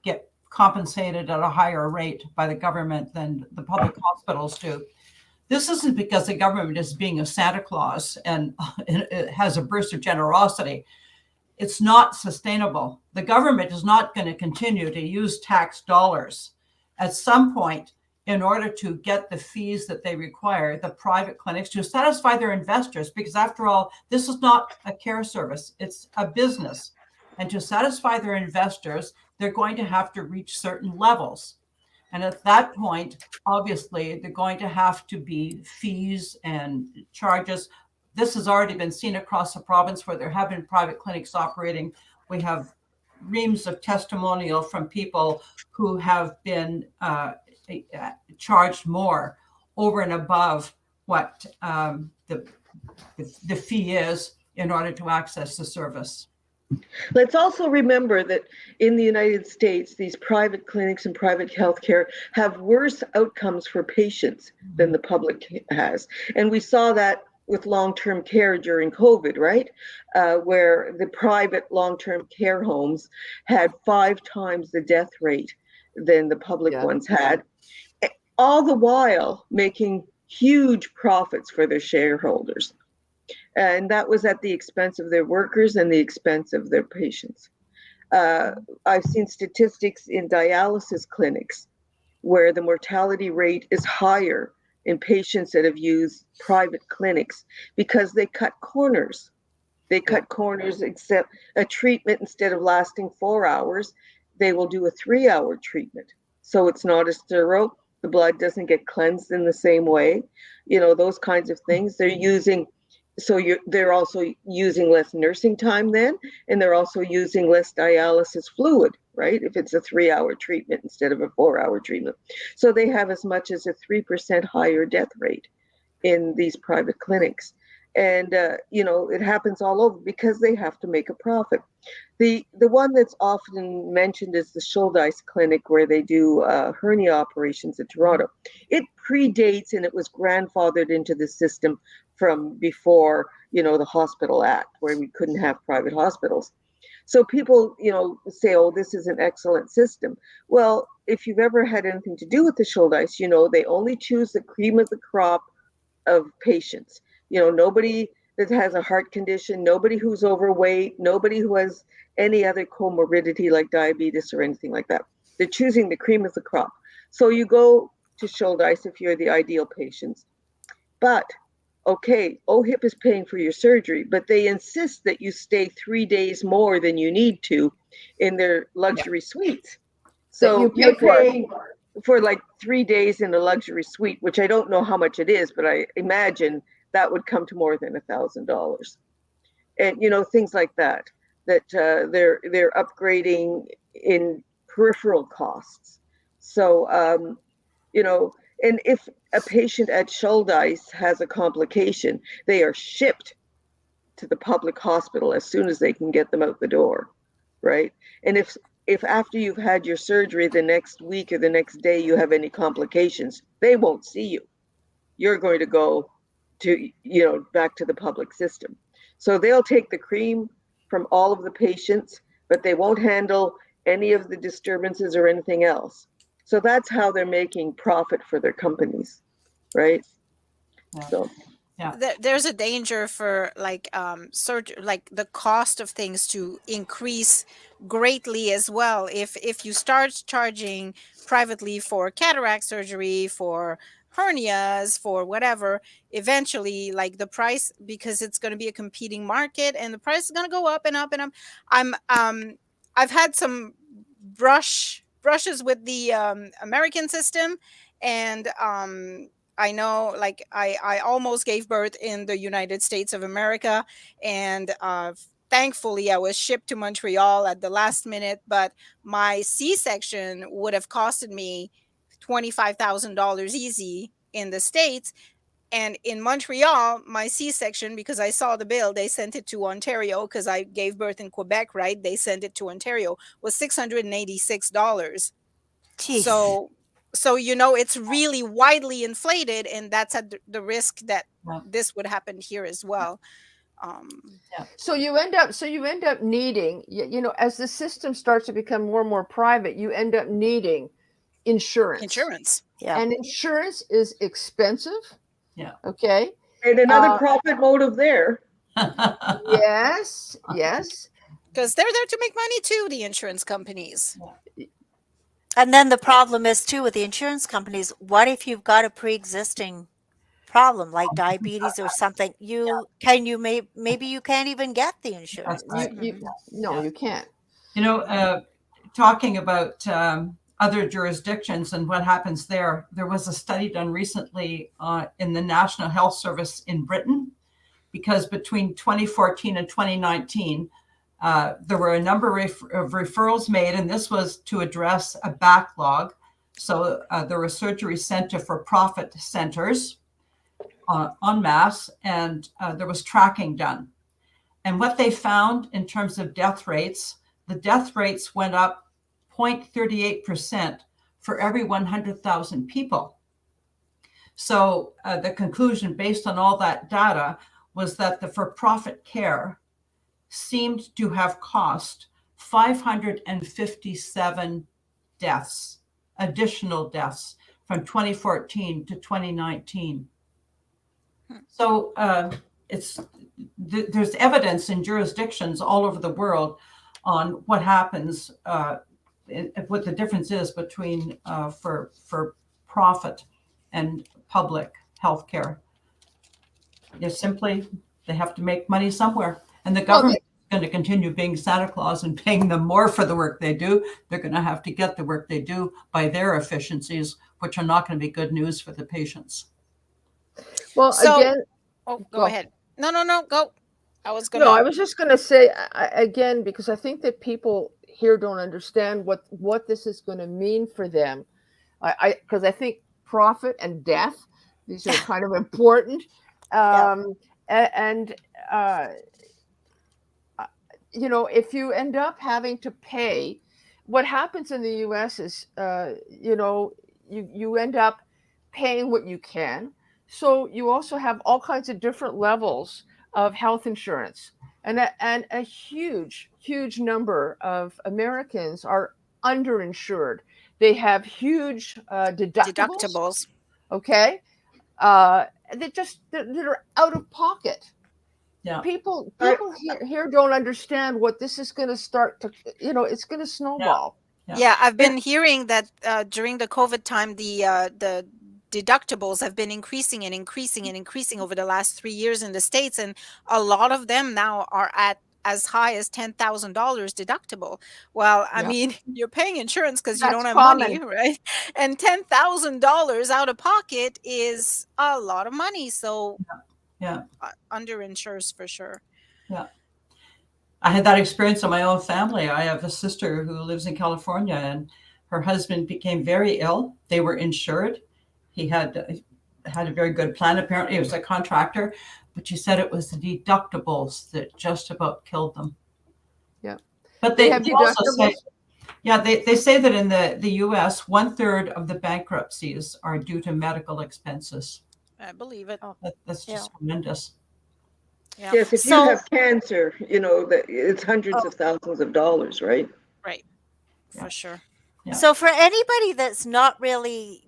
Speaker 4: get compensated at a higher rate by the government than the public hospitals do. This isn't because the government is being a Santa Claus and it has a burst of generosity. It's not sustainable. The government is not going to continue to use tax dollars. At some point, in order to get the fees that they require, the private clinics to satisfy their investors, because after all, this is not a care service, it's a business. And to satisfy their investors, they're going to have to reach certain levels. And at that point, obviously, they're going to have to be fees and charges. This has already been seen across the province where there have been private clinics operating. We have reams of testimonial from people who have been charged more over and above what the fee is in order to access the service.
Speaker 3: Let's also remember that in the United States, these private clinics and private healthcare have worse outcomes for patients than the public has. And we saw that with long-term care during COVID, right? Where the private long-term care homes had 5 times the death rate than the public ones had, all the while making huge profits for their shareholders. And that was at the expense of their workers and the expense of their patients. I've seen statistics in dialysis clinics where the mortality rate is higher in patients that have used private clinics because they cut corners. They cut corners, except a treatment instead of lasting 4 hours, they will do a 3-hour treatment. So it's not as thorough. The blood doesn't get cleansed in the same way. Those kinds of things. They're also using less nursing time then, and they're also using less dialysis fluid, right? If it's a 3-hour treatment instead of a 4-hour treatment. So they have as much as a 3% higher death rate in these private clinics. And, it happens all over because they have to make a profit. The one that's often mentioned is the Shouldice Clinic, where they do hernia operations in Toronto. It predates and it was grandfathered into the system from before, the Hospital Act, where we couldn't have private hospitals. So people, say, oh, this is an excellent system. Well, if you've ever had anything to do with the Shouldice, they only choose the cream of the crop of patients. Nobody that has a heart condition, nobody who's overweight, nobody who has any other comorbidity like diabetes or anything like that. They're choosing the cream of the crop. So you go to Shouldice if you're the ideal patients. But, okay, OHIP is paying for your surgery, but they insist that you stay 3 days more than you need to in their luxury suites. So you're paying for like 3 days in a luxury suite, which I don't know how much it is, but I imagine that would come to more than $1,000. And, things like that they're upgrading in peripheral costs. So, and if a patient at Shouldice has a complication, they are shipped to the public hospital as soon as they can get them out the door, right? And if after you've had your surgery the next week or the next day you have any complications, they won't see you. You're going to go to, back to the public system. So they'll take the cream from all of the patients, but they won't handle any of the disturbances or anything else. So that's how they're making profit for their companies. right?
Speaker 4: Yeah.
Speaker 3: So
Speaker 1: There's a danger for like like the cost of things to increase greatly as well if you start charging privately for cataract surgery, for hernias, for whatever. Eventually, like the price, because it's going to be a competing market, and the price is going to go up and up and up. I've had some brushes with the American system, and I know, like, I almost gave birth in the United States of America, and thankfully I was shipped to Montreal at the last minute. But my C-section would have costed me $25,000 easy in the States. And in Montreal, my C-section, because I saw the bill, they sent it to Ontario, because I gave birth in Quebec, right? They sent it to Ontario, was $686.
Speaker 2: Jeez.
Speaker 1: So it's really widely inflated, and that's at the risk that
Speaker 4: Yeah.
Speaker 1: this would happen here as well.
Speaker 5: So you end up needing, as the system starts to become more and more private, you end up needing insurance.
Speaker 2: Yeah.
Speaker 5: And insurance is expensive.
Speaker 4: Yeah.
Speaker 5: Okay.
Speaker 3: and another profit motive there.
Speaker 5: Yes.
Speaker 1: Because they're there to make money too, the insurance companies.
Speaker 2: And then the problem is too with the insurance companies, what if you've got a pre-existing problem like diabetes or something? Maybe you can't even get the insurance.
Speaker 4: Right.
Speaker 5: You can't.
Speaker 4: Talking about other jurisdictions and what happens there, there was a study done recently in the National Health Service in Britain, because between 2014 and 2019, there were a number of referrals made, and this was to address a backlog. So there were surgeries sent to for-profit centers en masse, and there was tracking done. And what they found in terms of death rates, the death rates went up 0.38% for every 100,000 people. So the conclusion based on all that data was that the for-profit care seemed to have cost 557 deaths, additional deaths from 2014 to 2019. So there's evidence in jurisdictions all over the world on what happens, what the difference is between for profit and public health care. They have to make money somewhere. And the government is going to continue being Santa Claus and paying them more for the work they do. They're going to have to get the work they do by their efficiencies, which are not going to be good news for the patients.
Speaker 5: Well, again,
Speaker 1: go ahead. No, go. I was
Speaker 5: just going to say again, because I think that people here don't understand what this is going to mean for them. Because I think profit and death, these are kind of important. If you end up having to pay, what happens in the US is, you end up paying what you can. So you also have all kinds of different levels of health insurance, and a huge number of Americans are underinsured. They have huge deductibles. Okay. They're out of pocket.
Speaker 4: Yeah.
Speaker 5: People here don't understand what this is going to start to, it's going to snowball.
Speaker 1: Yeah, I've been hearing that during the COVID time, the deductibles have been increasing and increasing and increasing over the last 3 years in the States, and a lot of them now are at as high as $10,000 deductible. Well, I mean, you're paying insurance because you don't have money, right? And $10,000 out of pocket is a lot of money. So underinsures for sure.
Speaker 4: Yeah. I had that experience in my own family. I have a sister who lives in California, and her husband became very ill. They were insured. He had a very good plan. Apparently, he was a contractor, but she said it was the deductibles that just about killed them.
Speaker 5: Yeah.
Speaker 4: But they also say, they say that in the US, 1/3 of the bankruptcies are due to medical expenses.
Speaker 1: I believe it.
Speaker 4: That's just tremendous.
Speaker 1: Yeah.
Speaker 3: Yes, if you have cancer, it's hundreds of thousands of dollars, right?
Speaker 1: Right. For sure.
Speaker 2: Yeah. So for anybody that's not really,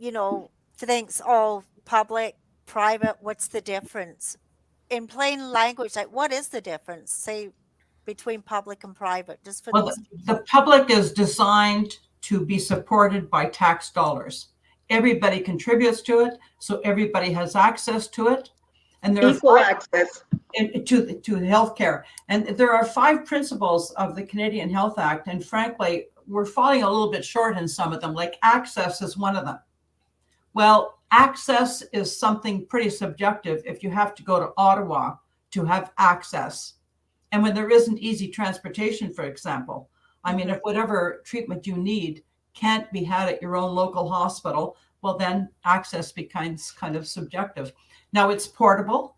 Speaker 2: thinks, public, private, what's the difference? In plain language, like what is the difference, say, between public and private, just for
Speaker 4: Well,
Speaker 2: these?
Speaker 4: the public is designed to be supported by tax dollars. Everybody contributes to it, so everybody has access to it. And there
Speaker 3: Equal
Speaker 4: are
Speaker 3: access.
Speaker 4: to healthcare. And there are 5 principles of the Canadian Health Act. And frankly, we're falling a little bit short in some of them, like access is one of them. Well, access is something pretty subjective if you have to go to Ottawa to have access. And when there isn't easy transportation, for example, I mean, if whatever treatment you need can't be had at your own local hospital, well, then access becomes kind of subjective. Now it's portable.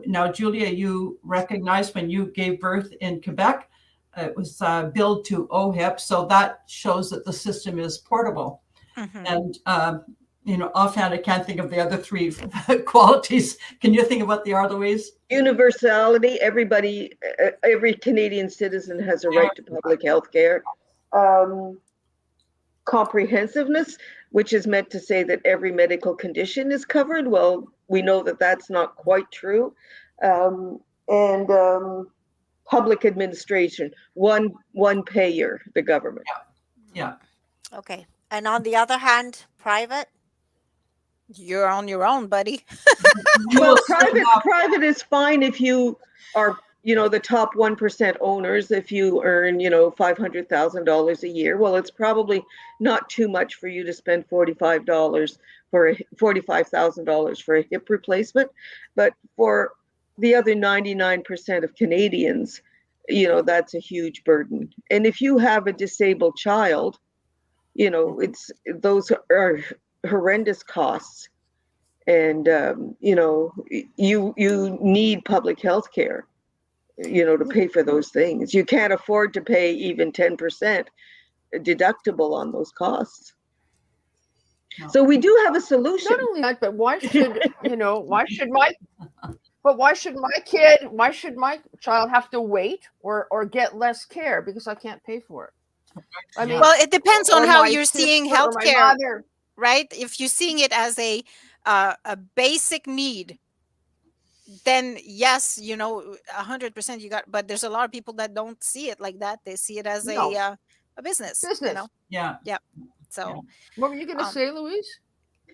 Speaker 4: Now, Julia, you recognize when you gave birth in Quebec, it was billed to OHIP. So that shows that the system is portable. And, offhand, I can't think of the other 3 qualities. Can you think of what they are, Louise?
Speaker 3: Universality. Every Canadian citizen has a right to public health care. Comprehensiveness, which is meant to say that every medical condition is covered. Well, we know that that's not quite true. And public administration, one payer, the government.
Speaker 4: Yeah.
Speaker 2: Okay. And on the other hand, private?
Speaker 1: You're on your own, buddy.
Speaker 3: Well, private is fine if you are, the top 1% owners. If you earn, $500,000 a year, well, it's probably not too much for you to spend $45,000 for a hip replacement. But for the other 99% of Canadians, that's a huge burden. And if you have a disabled child, those are horrendous costs. And, you need public health care, to pay for those things. You can't afford to pay even 10% deductible on those costs. No. So we do have a solution.
Speaker 5: Not only that, but why should my child have to wait or get less care because I can't pay for it?
Speaker 1: I mean, well, it depends on how you're seeing healthcare, right? If you're seeing it as a basic need, then yes, 100% you got. But there's a lot of people that don't see it like that. They see it as a business.
Speaker 4: Yeah.
Speaker 1: So,
Speaker 5: what were you going to say, Louise?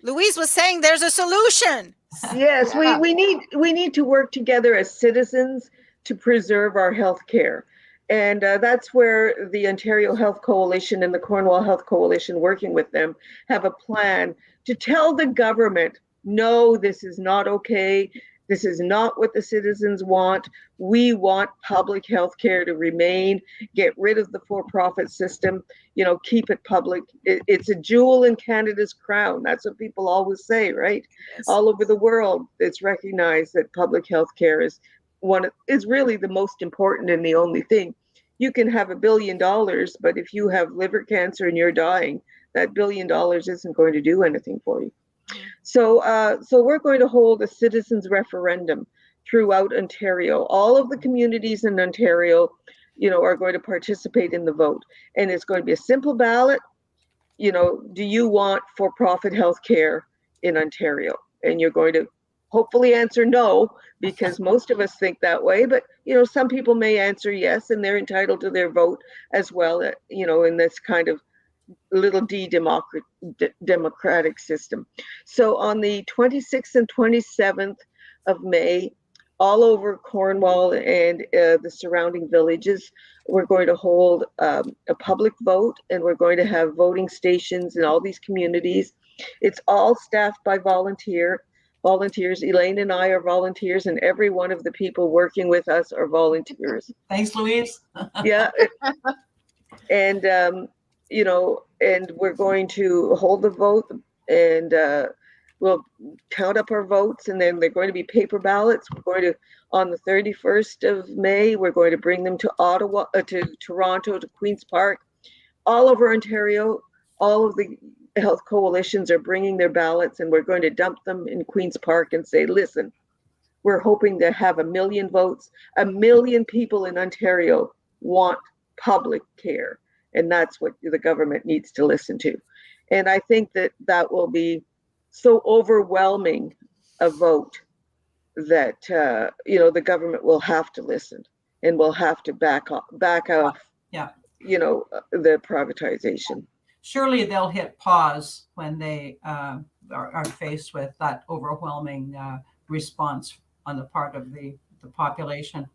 Speaker 1: Louise was saying there's a solution.
Speaker 3: Yes, we need to work together as citizens to preserve our health care. And that's where the Ontario Health Coalition and the Cornwall Health Coalition, working with them, have a plan to tell the government, no, this is not okay. This is not what the citizens want. We want public health care to remain. Get rid of the for-profit system. Keep it public. It's a jewel in Canada's crown. That's what people always say, right? Yes. All over the world, it's recognized that public health care is really the most important and the only thing. You can have $1 billion, but if you have liver cancer and you're dying, that $1 billion isn't going to do anything for you. So we're going to hold a citizens referendum throughout Ontario. All of the communities in Ontario, are going to participate in the vote. And it's going to be a simple ballot. Do you want for-profit health care in Ontario? And you're going to hopefully answer no, because most of us think that way. But, some people may answer yes, and they're entitled to their vote as well, in this kind of little d democratic system. So on the 26th and 27th of May, all over Cornwall and the surrounding villages, we're going to hold a public vote, and we're going to have voting stations in all these communities. It's all staffed by volunteers. Elaine and I are volunteers, and every one of the people working with us are volunteers.
Speaker 4: Thanks, Louise.
Speaker 3: Yeah. And, and we're going to hold the vote, and we'll count up our votes, and then they're going to be paper ballots. We're going to, on the 31st of May, we're going to bring them to Ottawa, to Toronto, to Queen's Park, all over Ontario. All of the health coalitions are bringing their ballots, and we're going to dump them in Queen's Park and say, listen, we're hoping to have 1 million votes. 1 million people in Ontario want public care, and that's what the government needs to listen to. And I think that will be so overwhelming a vote that the government will have to listen and will have to back off
Speaker 4: Yeah.
Speaker 3: the privatization.
Speaker 4: Surely they'll hit pause when they are faced with that overwhelming response on the part of the population.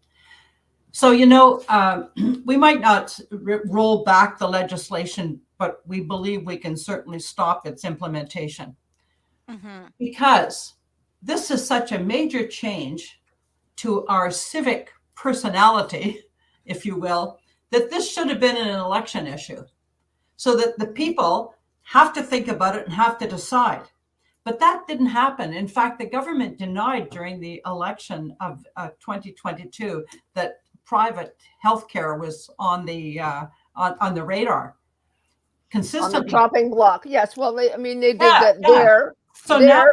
Speaker 4: So, we might not roll back the legislation, but we believe we can certainly stop its implementation. Because this is such a major change to our civic personality, if you will, that this should have been an election issue, so that the people have to think about it and have to decide. But that didn't happen. In fact, the government denied during the election of 2022 that private healthcare was on the radar. Consistently.
Speaker 5: On the chopping block. Yes. Well, they did that
Speaker 4: Yeah.
Speaker 5: there.
Speaker 4: So
Speaker 5: there.
Speaker 4: now,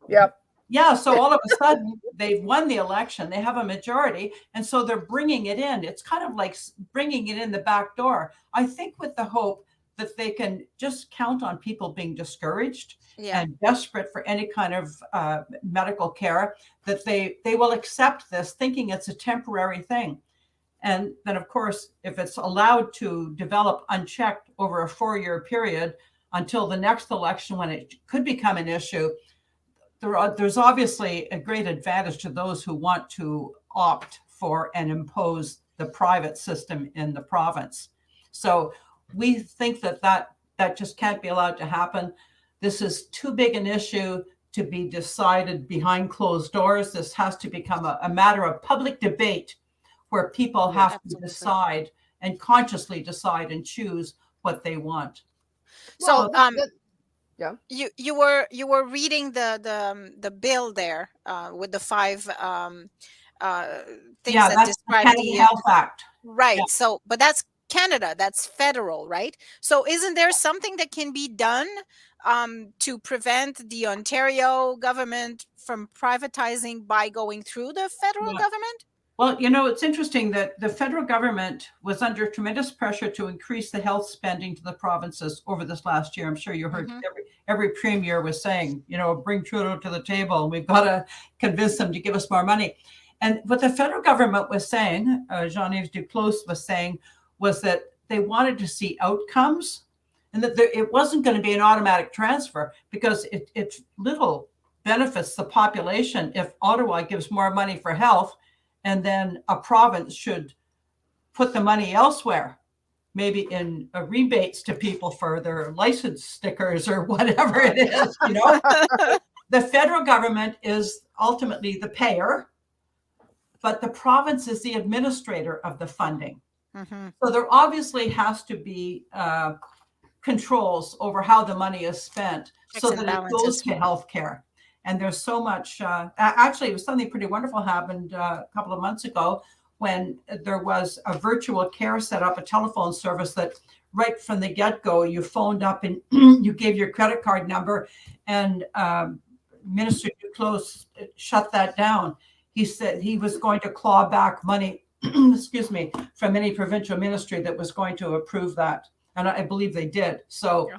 Speaker 5: Yep.
Speaker 4: yeah. So all of a sudden, they've won the election. They have a majority, and so they're bringing it in. It's kind of like bringing it in the back door. I think with the hope that they can just count on people being discouraged and desperate for any kind of medical care, that they will accept this, thinking it's a temporary thing. And then, of course, if it's allowed to develop unchecked over a 4-year period until the next election, when it could become an issue, there's obviously a great advantage to those who want to opt for and impose the private system in the province. So we think that just can't be allowed to happen. This is too big an issue to be decided behind closed doors. This has to become a matter of public debate, where people have to decide and consciously decide and choose what they want.
Speaker 1: So,
Speaker 5: yeah,
Speaker 1: you were reading the bill there with the 5 things that
Speaker 4: that's
Speaker 1: describe
Speaker 4: the Canada Health Act.
Speaker 1: Right.
Speaker 4: Yeah.
Speaker 1: So, but that's Canada, that's federal, right? So, isn't there something that can be done to prevent the Ontario government from privatizing by going through the federal government?
Speaker 4: Well, it's interesting that the federal government was under tremendous pressure to increase the health spending to the provinces over this last year. I'm sure you heard every premier was saying, bring Trudeau to the table. And we've got to convince them to give us more money. And what the federal government was saying, Jean-Yves Duclos was saying, was that they wanted to see outcomes, and that it wasn't going to be an automatic transfer, because it little benefits the population if Ottawa gives more money for health, and then a province should put the money elsewhere, maybe in rebates to people for their license stickers or whatever it is. The federal government is ultimately the payer, but the province is the administrator of the funding. So there obviously has to be controls over how the money is spent, so that it goes to healthcare. And there's so much, actually, it was something pretty wonderful happened a couple of months ago, when there was a virtual care set up, a telephone service that right from the get-go, you phoned up and you gave your credit card number, and Minister Duclos shut that down. He said he was going to claw back money, excuse me, from any provincial ministry that was going to approve that. And I believe they did. So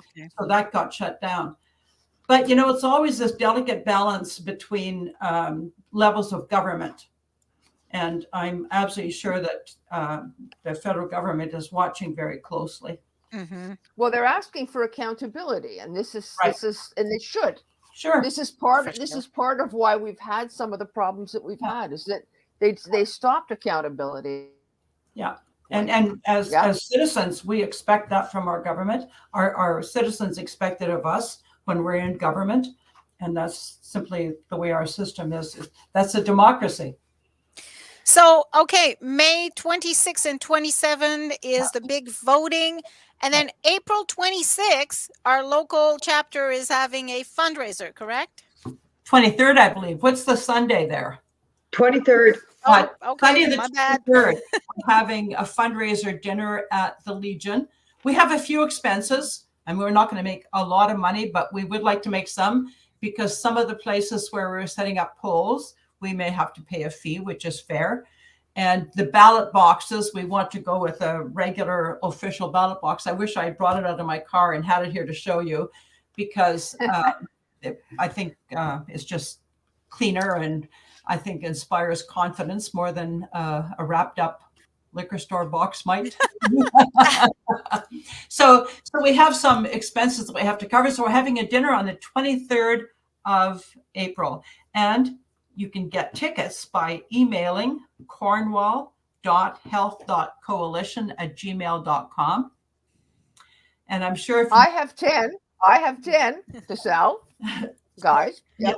Speaker 4: that got shut down. But, it's always this delicate balance between levels of government. And I'm absolutely sure that the federal government is watching very closely.
Speaker 5: Well, they're asking for accountability, and this is, and they should.
Speaker 4: Sure.
Speaker 5: This is part of why we've had some of the problems that we've had, is that they stopped accountability.
Speaker 4: Yeah. And as citizens, we expect that from our government. Our citizens expect it of us when we're in government. And that's simply the way our system is. That's a democracy.
Speaker 1: So, okay, May 26 and 27 is the big voting. And then April 26, our local chapter is having a fundraiser, correct?
Speaker 4: 23rd, I believe. What's the Sunday there?
Speaker 3: 23rd.
Speaker 1: Oh, okay,
Speaker 4: Sunday the
Speaker 1: my bad.
Speaker 4: 23rd, we're having a fundraiser dinner at the Legion. We have a few expenses, and we're not going to make a lot of money, but we would like to make some, because some of the places where we're setting up polls, we may have to pay a fee, which is fair. And the ballot boxes, we want to go with a regular official ballot box. I wish I had brought it out of my car and had it here to show you, because I think it's just cleaner, and I think inspires confidence more than a wrapped up liquor store box might. So we have some expenses that we have to cover. So we're having a dinner on the 23rd of April, and you can get tickets by emailing cornwall.health.coalition@gmail.com. And I'm sure if
Speaker 5: I have 10 to sell, guys. Yep.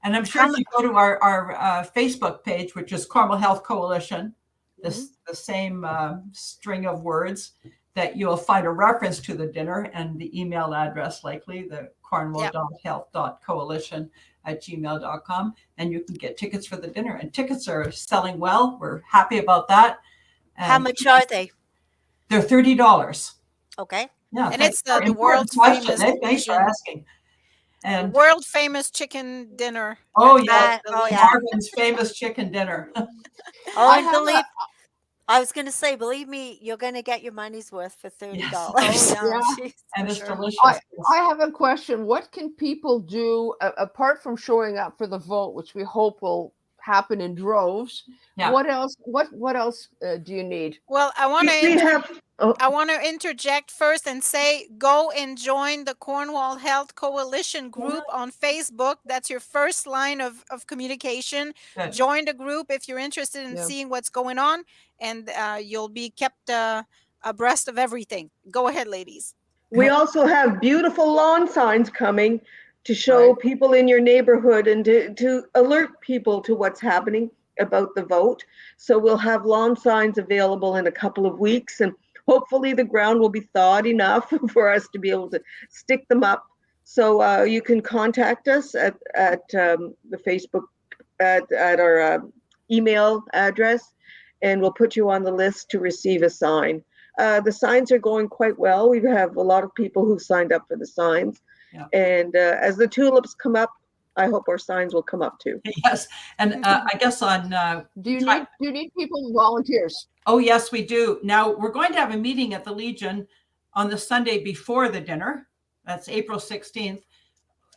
Speaker 4: and I'm sure if you go to our Facebook page, which is Cornwall Health Coalition, the same string of words, that you'll find a reference to the dinner and the email address, likely the cornwall.health.coalition@gmail.com, and you can get tickets for the dinner. And tickets are selling well. We're happy about that. And
Speaker 2: How much are they?
Speaker 4: they're $30.
Speaker 2: Okay.
Speaker 4: Yeah,
Speaker 1: And it's the
Speaker 4: important
Speaker 1: world's
Speaker 4: question.
Speaker 1: famous
Speaker 4: Thanks for
Speaker 1: Legion.
Speaker 4: asking. And
Speaker 1: World famous chicken dinner.
Speaker 4: oh
Speaker 1: at
Speaker 4: yeah,
Speaker 1: the
Speaker 2: oh,
Speaker 1: Legion.
Speaker 2: yeah.
Speaker 4: Marvin's famous chicken dinner.
Speaker 2: Oh,
Speaker 5: I
Speaker 2: and
Speaker 5: have
Speaker 2: believe I was going to say, believe me, you're going to get your money's worth for $30.
Speaker 4: Yes.
Speaker 1: Oh, yeah.
Speaker 2: Jeez,
Speaker 4: And
Speaker 2: for
Speaker 4: it's
Speaker 2: sure.
Speaker 4: delicious.
Speaker 5: I have a question. What can people do apart from showing up for the vote, which we hope will happen in droves?
Speaker 4: Yeah.
Speaker 5: What else? What else do you need?
Speaker 1: Well, I want
Speaker 3: We
Speaker 1: to
Speaker 3: have, oh,
Speaker 1: I want to interject first and say, go and join the Cornwall Health Coalition group on Facebook. That's your first line of communication.
Speaker 4: Good.
Speaker 1: Join the group if you're interested in
Speaker 5: Yeah.
Speaker 1: seeing what's going on, and you'll be kept abreast of everything. Go ahead, ladies.
Speaker 3: we also have beautiful lawn signs coming to show
Speaker 5: Right.
Speaker 3: people in your neighborhood and to alert people to what's happening about the vote. So we'll have lawn signs available in a couple of weeks, and hopefully the ground will be thawed enough for us to be able to stick them up. So you can contact us at the Facebook, at our email address, and we'll put you on the list to receive a sign. The signs are going quite well. We have a lot of people who signed up for the signs.
Speaker 4: Yeah.
Speaker 3: And as the tulips come up, I hope our signs will come up too.
Speaker 4: Yes, and I guess on
Speaker 5: Do you need people volunteers?
Speaker 4: oh yes, we do. Now we're going to have a meeting at the Legion on the Sunday before the dinner. That's April 16th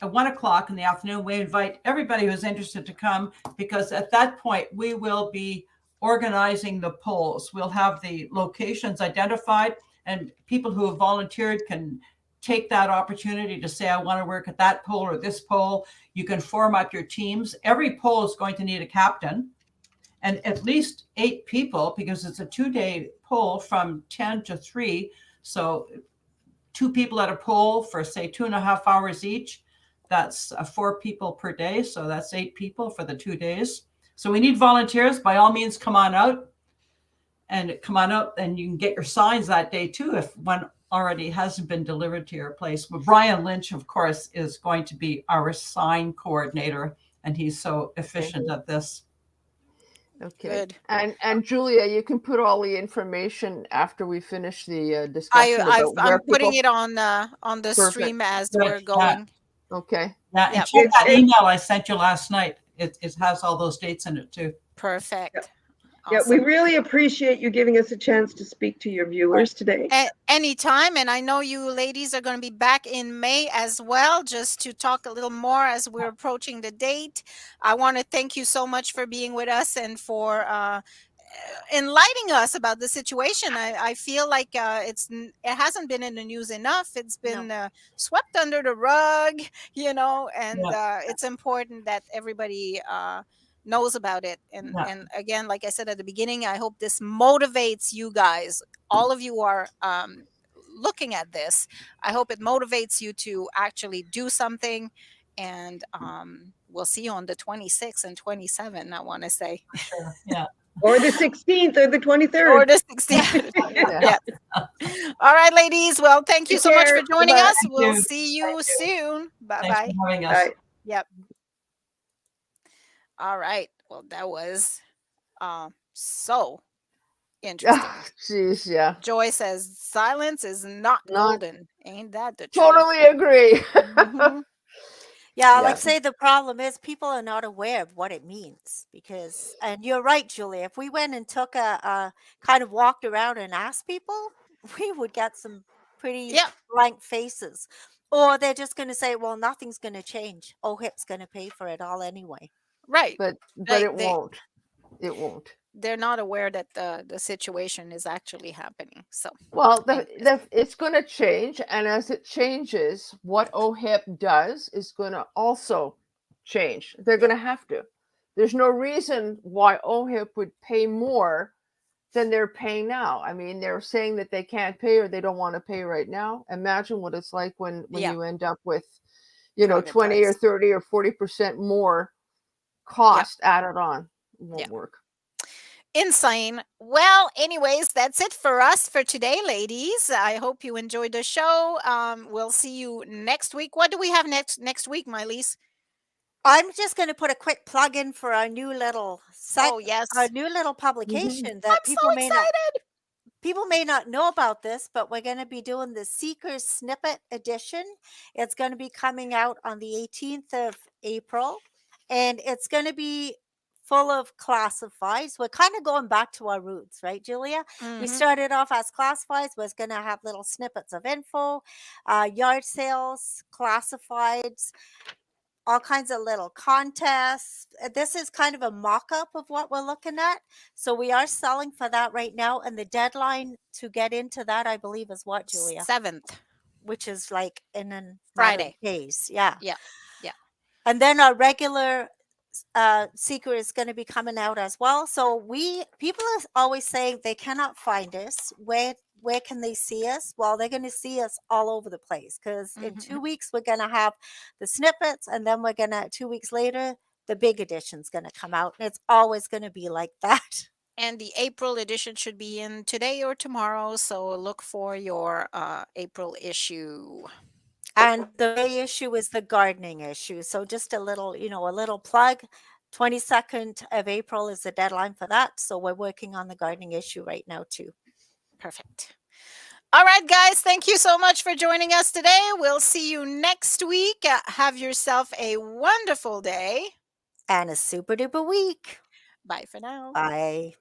Speaker 4: at 1:00 in the afternoon. We invite everybody who's interested to come, because at that point we will be organizing the polls. We'll have the locations identified, and people who have volunteered can take that opportunity to say, I want to work at that poll or this poll. You can form up your teams. Every poll is going to need a captain and at least 8 people, because it's a 2-day poll from 10 to 3. So 2 people at a poll for say 2.5 hours each. That's 4 people per day. So that's 8 people for the 2 days. So we need volunteers. By all means, come on out, and you can get your signs that day too, if one already hasn't been delivered to your place. But Brian Lynch, of course, is going to be our sign coordinator, and he's so efficient at this.
Speaker 5: Okay.
Speaker 1: Good.
Speaker 5: And Julia, you can put all the information after we finish the discussion about where
Speaker 1: I'm putting
Speaker 5: people.
Speaker 1: it on the
Speaker 5: Perfect.
Speaker 1: stream as
Speaker 4: Good.
Speaker 1: we're going.
Speaker 5: Okay.
Speaker 4: Yeah, and
Speaker 1: Yep.
Speaker 4: check that email I sent you last night. It has all those dates in it too.
Speaker 1: Perfect.
Speaker 3: Yeah, we
Speaker 1: Awesome.
Speaker 3: really appreciate you giving us a chance to speak to your viewers today.
Speaker 1: Anytime, and I know you ladies are going to be back in May as well, just to talk a little more as we're approaching the date. I want to thank you so much for being with us and for enlightening us about the situation. I feel like it hasn't been in the news enough. It's been swept under the rug, and it's important that everybody knows about it. And again, like I said at the beginning, I hope this motivates you guys. All of you are looking at this. I hope it motivates you to actually do something. And we'll see you on the 26th and 27th, I want to say.
Speaker 4: Sure. Yeah.
Speaker 3: Or the 16th or the 23rd.
Speaker 1: Or the 16th. Yeah. All right, ladies. Well, thank you
Speaker 3: Take
Speaker 1: so much
Speaker 3: care.
Speaker 1: for joining
Speaker 3: Bye-bye.
Speaker 1: us.
Speaker 4: Thank
Speaker 1: We'll
Speaker 4: you.
Speaker 1: see you soon.
Speaker 4: Thanks
Speaker 1: Bye-bye.
Speaker 4: for having us.
Speaker 3: Bye.
Speaker 1: Yep. All right. Well, that was so interesting.
Speaker 5: Jeez, yeah.
Speaker 1: Joy says silence is not golden. Ain't that the truth?
Speaker 5: Totally agree.
Speaker 1: Mhm.
Speaker 2: Yeah,
Speaker 3: Yeah.
Speaker 2: like say the problem is people are not aware of what it means, because, and you're right, Julia, if we went and took a kind of walked around and asked people, we would get some pretty
Speaker 1: Yeah.
Speaker 2: blank faces. Or they're just going to say, well, nothing's going to change. OHIP's going to pay for it all anyway.
Speaker 1: Right.
Speaker 5: But
Speaker 1: Like
Speaker 5: it won't. It won't.
Speaker 1: they're not aware that the situation is actually happening. So
Speaker 5: Well,
Speaker 1: anyways.
Speaker 5: it's going to change, and as it changes, what OHIP does is going to also change. They're going to have to. There's no reason why OHIP would pay more than they're paying now. I mean, they're saying that they can't pay or they don't want to pay right now. Imagine what it's like when
Speaker 1: Yeah.
Speaker 5: you end up with, you know,
Speaker 1: Private
Speaker 5: 20 or
Speaker 1: drives.
Speaker 5: 30 or 40% more cost added on. It won't
Speaker 1: Yeah.
Speaker 5: work.
Speaker 1: Insane. Well, anyways, that's it for us for today, ladies. I hope you enjoyed the show. We'll see you next week. What do we have next week, Mylise?
Speaker 2: I'm just going to put a quick plug in for our new little site,
Speaker 1: Oh yes,
Speaker 2: our new little publication that
Speaker 1: I'm so excited.
Speaker 2: people may not know about this, but we're going to be doing the Seekers Snippet edition. It's going to be coming out on the 18th of April, and it's going to be full of classifieds. We're kind of going back to our roots, right, Julia? We
Speaker 1: Mhm.
Speaker 2: started off as classifieds, was going to have little snippets of info, yard sales, classifieds, all kinds of little contests. This is kind of a mock-up of what we're looking at. So we are selling for that right now. And the deadline to get into that, I believe, is what, Julia?
Speaker 1: 7th
Speaker 2: Which is like in a matter of
Speaker 1: Friday.
Speaker 2: days. Yeah.
Speaker 1: Yeah, yeah.
Speaker 2: And then our regular Seeker is going to be coming out as well. So people are always saying they cannot find us. Where can they see us? Well, they're going to see us all over the place, because in
Speaker 1: Mhm.
Speaker 2: 2 weeks we're going to have the snippets, and then we're going to 2 weeks later the big edition's going to come out. And it's always going to be like that.
Speaker 1: And the April edition should be in today or tomorrow. So look for your April issue.
Speaker 2: And the May issue is the gardening issue. So just a little plug. 22nd of April is the deadline for that. So we're working on the gardening issue right now too.
Speaker 1: Perfect. All right, guys. Thank you so much for joining us today. We'll see you next week. Have yourself a wonderful day.
Speaker 2: And a super duper week.
Speaker 1: Bye for now.
Speaker 2: Bye.